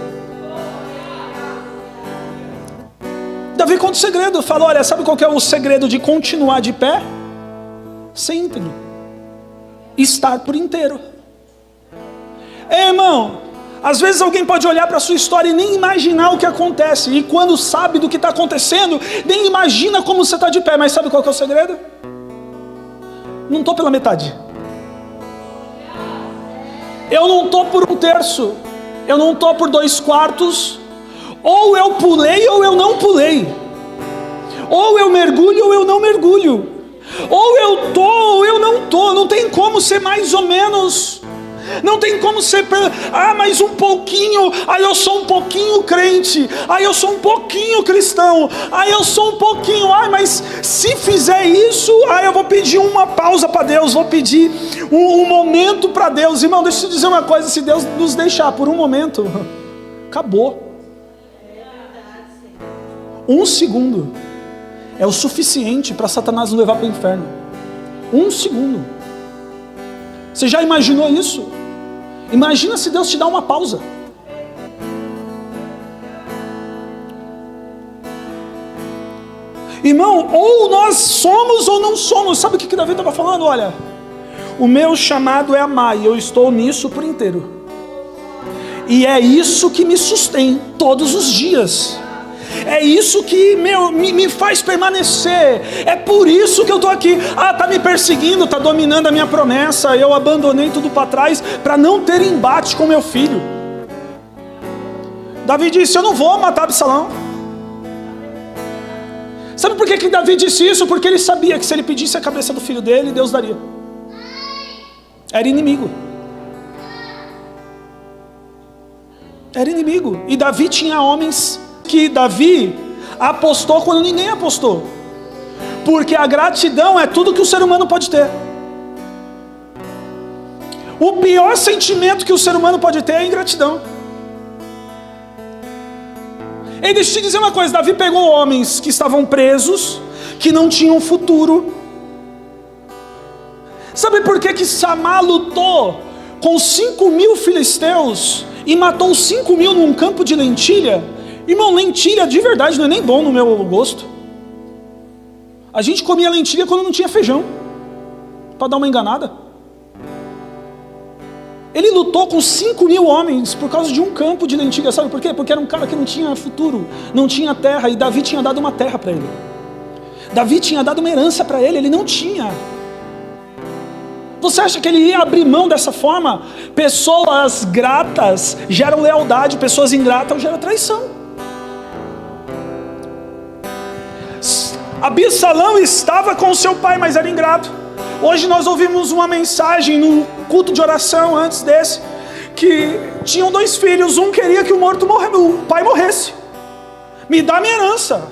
Davi conta o segredo, fala, olha, sabe qual que é o segredo de continuar de pé? Ser íntegro. Estar por inteiro. Irmão, às vezes alguém pode olhar para a sua história e nem imaginar o que acontece. E quando sabe do que está acontecendo, nem imagina como você está de pé. Mas sabe qual que é o segredo? Não estou pela metade. Eu não estou por um terço. Eu não estou por 2/4. Ou eu pulei ou eu não pulei. Ou eu mergulho ou eu não mergulho. Ou eu estou ou eu não estou. Não tem como ser mais ou menos. Não tem como ser, mas um pouquinho, eu sou um pouquinho crente, eu sou um pouquinho cristão, eu sou um pouquinho, mas se fizer isso, eu vou pedir uma pausa para Deus, vou pedir um momento para Deus. Irmão, deixa eu te dizer uma coisa, se Deus nos deixar por um momento, acabou. 1 segundo é o suficiente para Satanás nos levar para o inferno. 1 segundo. Você já imaginou isso? Imagina se Deus te dá uma pausa. Irmão, ou nós somos ou não somos. Sabe o que Davi estava falando? Olha, o meu chamado é amar e eu estou nisso por inteiro. E é isso que me sustém todos os dias. É isso que me faz permanecer. É por isso que eu estou aqui. Está me perseguindo, está dominando a minha promessa. Eu abandonei tudo para trás para não ter embate com meu filho. Davi disse, eu não vou matar Absalão. Sabe por que Davi disse isso? Porque ele sabia que se ele pedisse a cabeça do filho dele, Deus daria. Era inimigo. Era inimigo. E Davi tinha homens que Davi apostou quando ninguém apostou. Porque a gratidão é tudo que o ser humano pode ter. O pior sentimento que o ser humano pode ter é a ingratidão. E deixa eu te dizer uma coisa, Davi pegou homens que estavam presos, que não tinham futuro. Sabe por que Samá lutou com 5.000 filisteus e matou 5.000 num campo de lentilha? Irmão, lentilha de verdade não é nem bom no meu gosto. A gente comia lentilha quando não tinha feijão, para dar uma enganada. Ele lutou com 5.000 homens por causa de um campo de lentilha. Sabe por quê? Porque era um cara que não tinha futuro, não tinha terra, e Davi tinha dado uma terra para ele. Davi tinha dado uma herança para ele, ele não tinha. Você acha que ele ia abrir mão dessa forma? Pessoas gratas geram lealdade, pessoas ingratas geram traição. Absalão estava com seu pai, mas era ingrato. Hoje nós ouvimos uma mensagem no culto de oração antes desse, que tinham 2 filhos, um queria que o pai morresse. Me dá minha herança.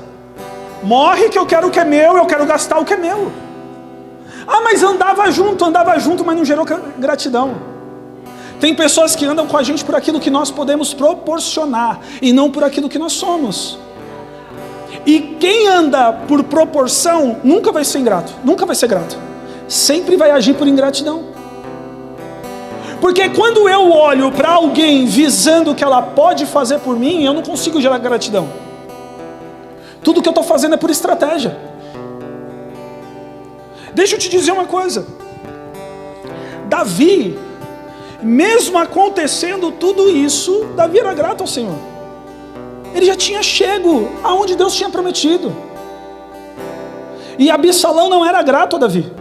Morre que eu quero o que é meu, eu quero gastar o que é meu. Mas andava junto, mas não gerou gratidão. Tem pessoas que andam com a gente por aquilo que nós podemos proporcionar e não por aquilo que nós somos. E quem anda por proporção nunca vai ser ingrato, nunca vai ser grato. Sempre vai agir por ingratidão. Porque quando eu olho para alguém visando o que ela pode fazer por mim, eu não consigo gerar gratidão. Tudo que eu estou fazendo é por estratégia. Deixa eu te dizer uma coisa. Davi, mesmo acontecendo tudo isso, Davi era grato ao Senhor. Ele já tinha chego aonde Deus tinha prometido. E Absalão não era grato a Davi.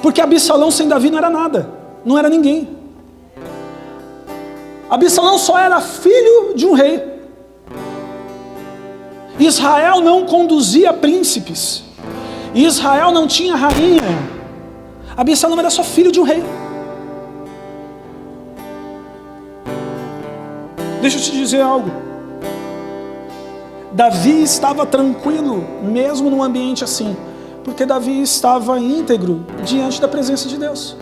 Porque Absalão sem Davi não era nada. Não era ninguém. Absalão só era filho de um rei. Israel não conduzia príncipes. Israel não tinha rainha. Absalão era só filho de um rei. Deixa eu te dizer algo. Davi estava tranquilo, mesmo num ambiente assim, porque Davi estava íntegro diante da presença de Deus.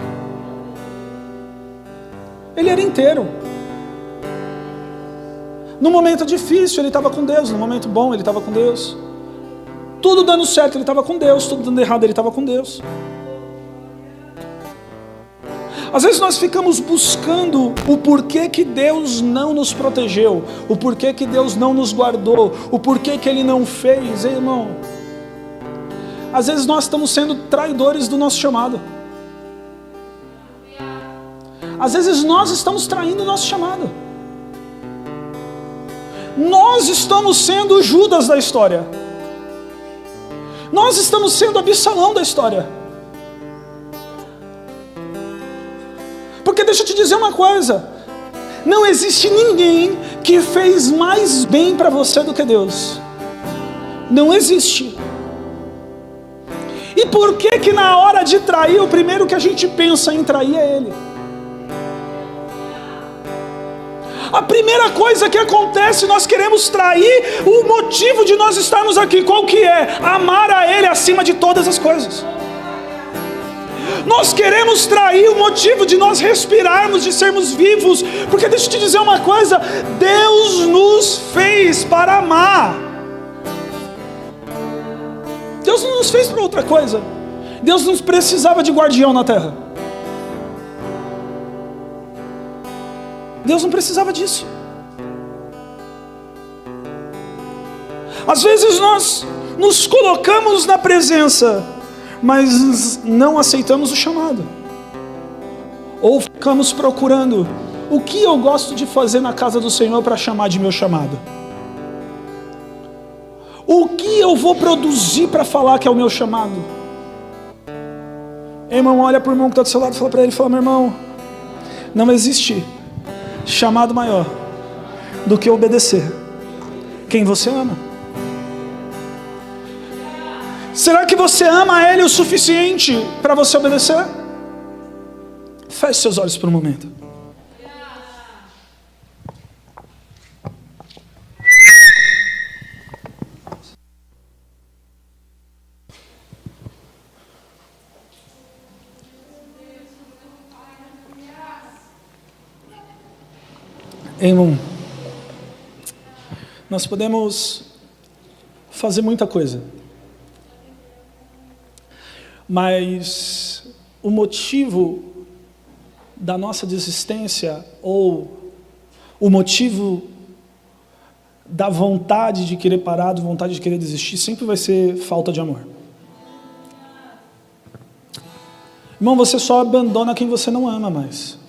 Ele era inteiro. No momento difícil ele estava com Deus, no momento bom ele estava com Deus. Tudo dando certo ele estava com Deus, tudo dando errado ele estava com Deus. Às vezes nós ficamos buscando o porquê que Deus não nos protegeu, o porquê que Deus não nos guardou, o porquê que Ele não fez. Ei, irmão, às vezes nós estamos sendo traidores do nosso chamado. Às vezes nós estamos traindo o nosso chamado. Nós estamos sendo Judas da história. Nós estamos sendo Absalão da história. Porque deixa eu te dizer uma coisa, não existe ninguém que fez mais bem para você do que Deus. Não existe. E por que que na hora de trair, o primeiro que a gente pensa em trair é Ele? A primeira coisa que acontece, nós queremos trair o motivo de nós estarmos aqui. Qual que é? Amar a Ele acima de todas as coisas. Nós queremos trair o motivo de nós respirarmos, de sermos vivos. Porque deixa eu te dizer uma coisa, Deus nos fez para amar. Deus não nos fez para outra coisa. Deus não precisava de guardião na terra. Deus não precisava disso. Às vezes nós nos colocamos na presença, mas não aceitamos o chamado. Ou ficamos procurando o que eu gosto de fazer na casa do Senhor para chamar de meu chamado. O que eu vou produzir para falar que é o meu chamado? Irmão, olha para o irmão que está do seu lado e fala para ele, fala, meu irmão, não existe chamado maior do que obedecer quem você ama. Será que você ama Ele o suficiente para você obedecer? Feche seus olhos por um momento. Irmão, nós podemos fazer muita coisa, mas o motivo da nossa desistência ou o motivo da vontade de querer parar, da vontade de querer desistir, sempre vai ser falta de amor. Irmão, você só abandona quem você não ama mais.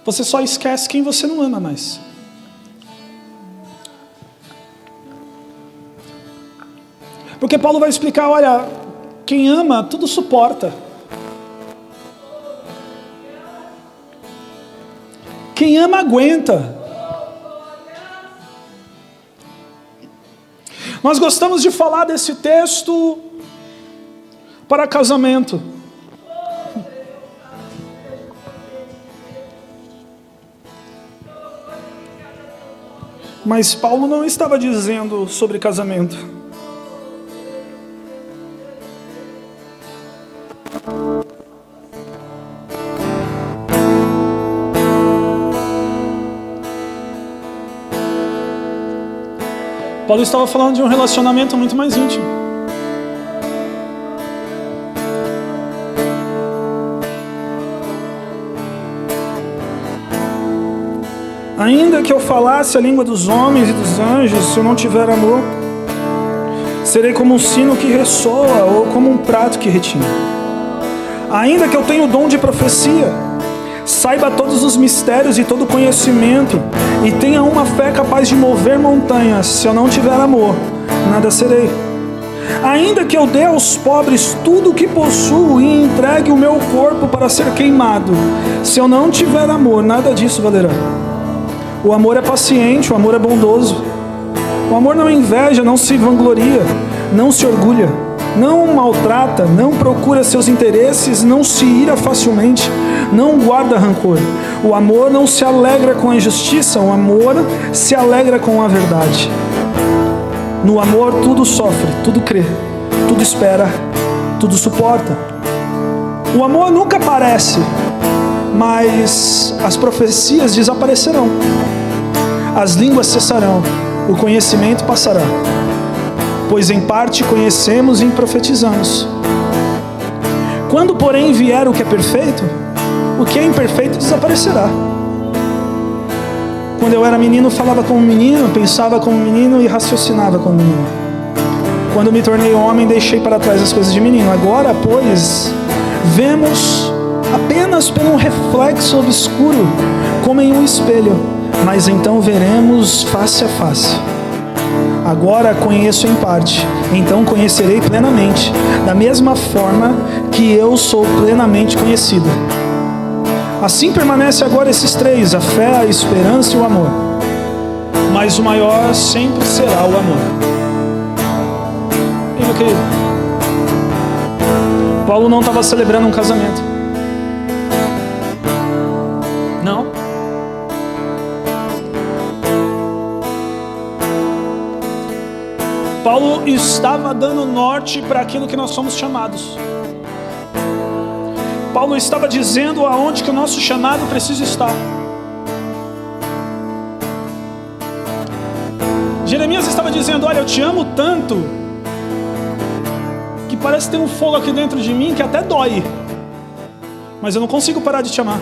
Você só esquece quem você não ama mais. Porque Paulo vai explicar, olha, quem ama tudo suporta. Quem ama aguenta. Nós gostamos de falar desse texto para casamento. Mas Paulo não estava dizendo sobre casamento. Paulo estava falando de um relacionamento muito mais íntimo. Ainda que eu falasse a língua dos homens e dos anjos, se eu não tiver amor, serei como um sino que ressoa ou como um prato que retina. Ainda que eu tenha o dom de profecia, saiba todos os mistérios e todo o conhecimento, e tenha uma fé capaz de mover montanhas, se eu não tiver amor, nada serei. Ainda que eu dê aos pobres tudo o que possuo e entregue o meu corpo para ser queimado, se eu não tiver amor, nada disso valerá. O amor é paciente, o amor é bondoso. O amor não inveja, não se vangloria, não se orgulha, não maltrata, não procura seus interesses, não se ira facilmente, não guarda rancor. O amor não se alegra com a injustiça, o amor se alegra com a verdade. No amor tudo sofre, tudo crê, tudo espera, tudo suporta. O amor nunca aparece, mas as profecias desaparecerão, as línguas cessarão, o conhecimento passará, pois em parte conhecemos e profetizamos. Quando, porém, vier o que é perfeito, o que é imperfeito desaparecerá. Quando eu era menino, falava como menino, pensava como menino e raciocinava como menino. Quando me tornei homem, deixei para trás as coisas de menino. Agora, pois, vemos apenas pelo reflexo obscuro, como em um espelho, mas então veremos face a face. Agora conheço em parte, então conhecerei plenamente, da mesma forma que eu sou plenamente conhecido. Assim permanece agora esses três, a fé, a esperança e o amor. Mas o maior sempre será o amor. E meu querido, Paulo não estava celebrando um casamento. Não. Paulo estava dando norte para aquilo que nós somos chamados. Paulo estava dizendo aonde que o nosso chamado precisa estar. Jeremias estava dizendo: olha, eu te amo tanto que parece ter um fogo aqui dentro de mim que até dói, mas eu não consigo parar de te amar.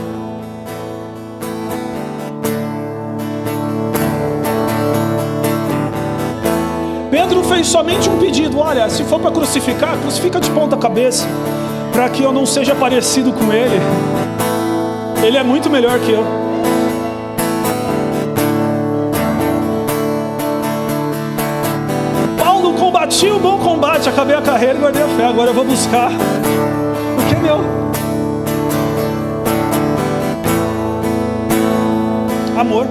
Pedro fez somente um pedido: olha, se for para crucificar, crucifica de ponta cabeça, para que eu não seja parecido com ele. Ele é muito melhor que eu. Paulo combatiu o bom combate, acabei a carreira e guardei a fé. Agora eu vou buscar o que é meu. Amor.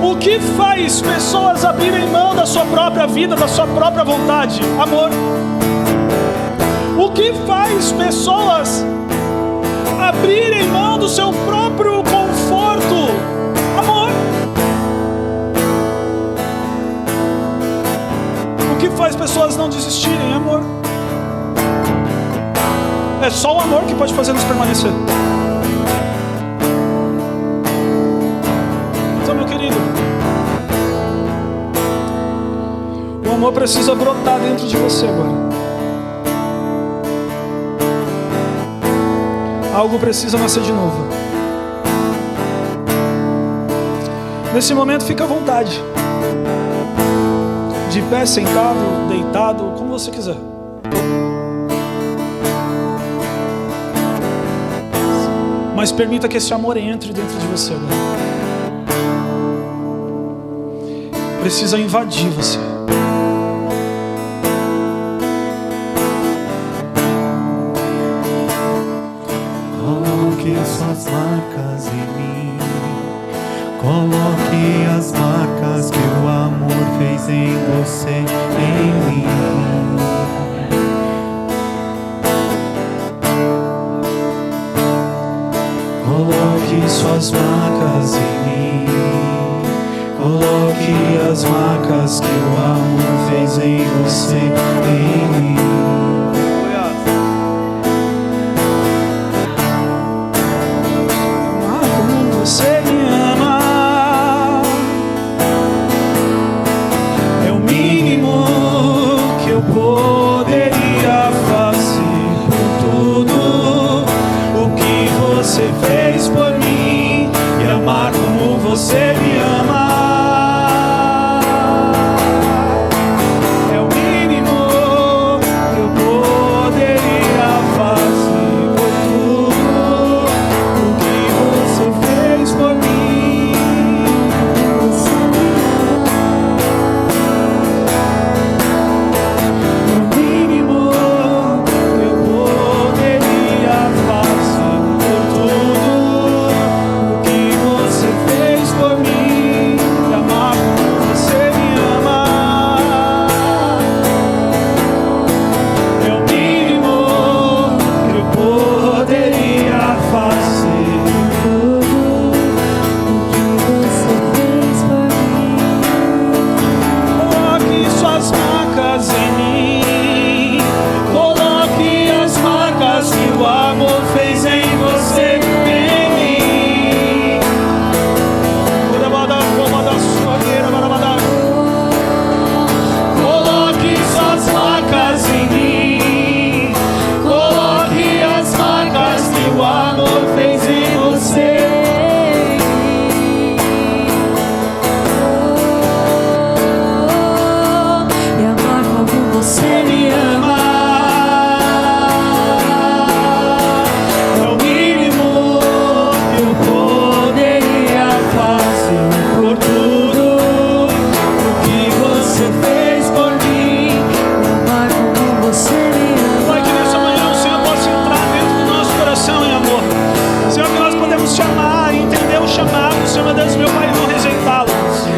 O que faz pessoas abrirem mão da sua própria vida, da sua própria vontade? Amor. O que faz pessoas abrirem mão do seu próprio conforto? Amor. O que faz pessoas não desistirem? Amor. É só o amor que pode fazer nos permanecer. Então, meu querido, o amor precisa brotar dentro de você agora. Algo precisa nascer de novo. Nesse momento, fica à vontade. De pé, sentado, deitado, como você quiser. Mas permita que esse amor entre dentro de você agora. Precisa invadir você. Coloque suas marcas em mim. Coloque as marcas que o amor fez em você, em mim. Coloque suas marcas em mim. Coloque as marcas que o amor fez em você, em mim. Você me ama, é o mínimo que eu poderia fazer por tudo o que você fez por mim, e amar como você me ama. É o mínimo que eu poderia fazer por tudo o que você fez por mim. O mínimo que eu poderia fazer por tudo o que você fez por mim, e amar como você me ama. É o mínimo que eu poderia fazer. Coloque suas marcas em mim. Coloque as marcas que o amor fez em você, em mim. Coloque suas marcas em mim. Coloque as marcas que o amor fez em você. E amar como você Você me ama. É o mínimo que eu poderia fazer por tudo o que você fez por mim. amar como você me ama. Pai, que nessa manhã o Senhor possa entrar dentro do nosso coração em amor. Senhor, que nós podemos chamar e entender o chamado. Senhor, meu Deus, meu Pai, não rejeitá-lo.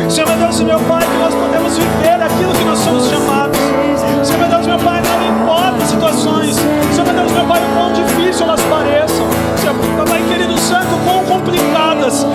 Senhor, meu Deus, meu Pai, que nós podemos viver aquilo que nós somos chamados. Senhor, meu Deus, meu Pai, não importa as situações. Senhor, meu Deus, meu Pai, o quão difícil elas pareçam. Senhor, meu Pai querido santo, quão complicadas.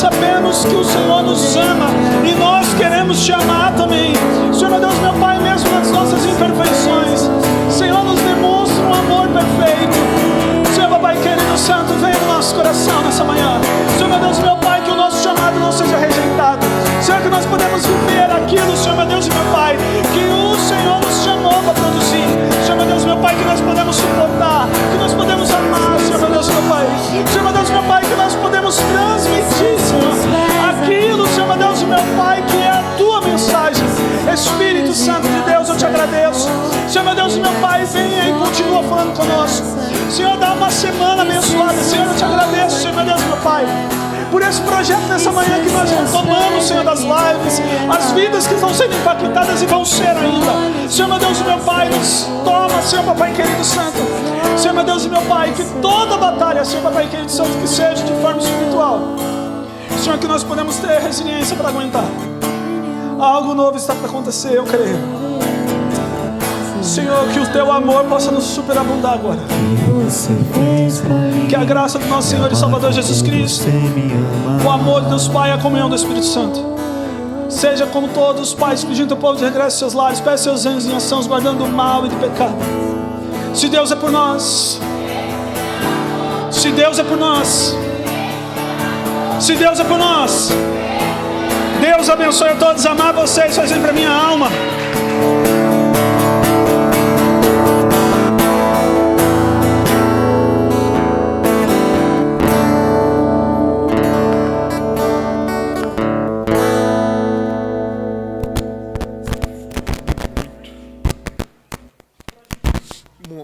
sabemos que o Senhor nos ama e nós queremos te amar também. Senhor, meu Deus, meu Pai, mesmo nas nossas imperfeições, Senhor, nos demonstra um amor perfeito. Senhor, meu Pai querido santo, vem no nosso coração nessa manhã. Senhor, meu Deus, meu Pai, que o nosso chamado não seja rejeitado. Senhor, que nós podemos viver aquilo, Senhor, meu Deus e meu Pai, que o Senhor nos chamou para produzir. Senhor, meu Deus, meu Pai, que nós podemos suportar, que nós podemos amar, Senhor, meu Deus, meu Pai. Senhor, meu Deus, meu Pai, que nós podemos transmitir, Senhor, aquilo, Senhor, meu Deus, meu Pai, que é a tua mensagem. Espírito Santo de Deus, eu te agradeço. Senhor, meu Deus, meu Pai, venha e continua falando conosco. Senhor, dá uma semana abençoada. Senhor, eu te agradeço, Senhor, meu Deus, meu Pai, por esse projeto nessa manhã que nós retomamos, Senhor, das lives, as vidas que estão sendo impactadas e vão ser ainda. Senhor, meu Deus e meu Pai, nos toma, Senhor, Papai querido santo. Senhor, meu Deus e meu Pai, que toda batalha, Senhor, Papai querido santo, que seja de forma espiritual. Senhor, que nós podemos ter resiliência para aguentar. Algo novo está para acontecer, eu creio. Senhor, que o teu amor possa nos superabundar agora. Que a graça do nosso Senhor e Salvador Jesus Cristo, o amor de Deus Pai e a comunhão do Espírito Santo seja como todos os pais pedindo ao povo de regresso aos seus lares, peça seus anjos em ação, guardando do mal e do pecado. Se Deus é por nós, se Deus é por nós, se Deus é por nós, Deus abençoe a todos, amar vocês, fazendo para minha alma.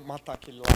Matar aquele lá.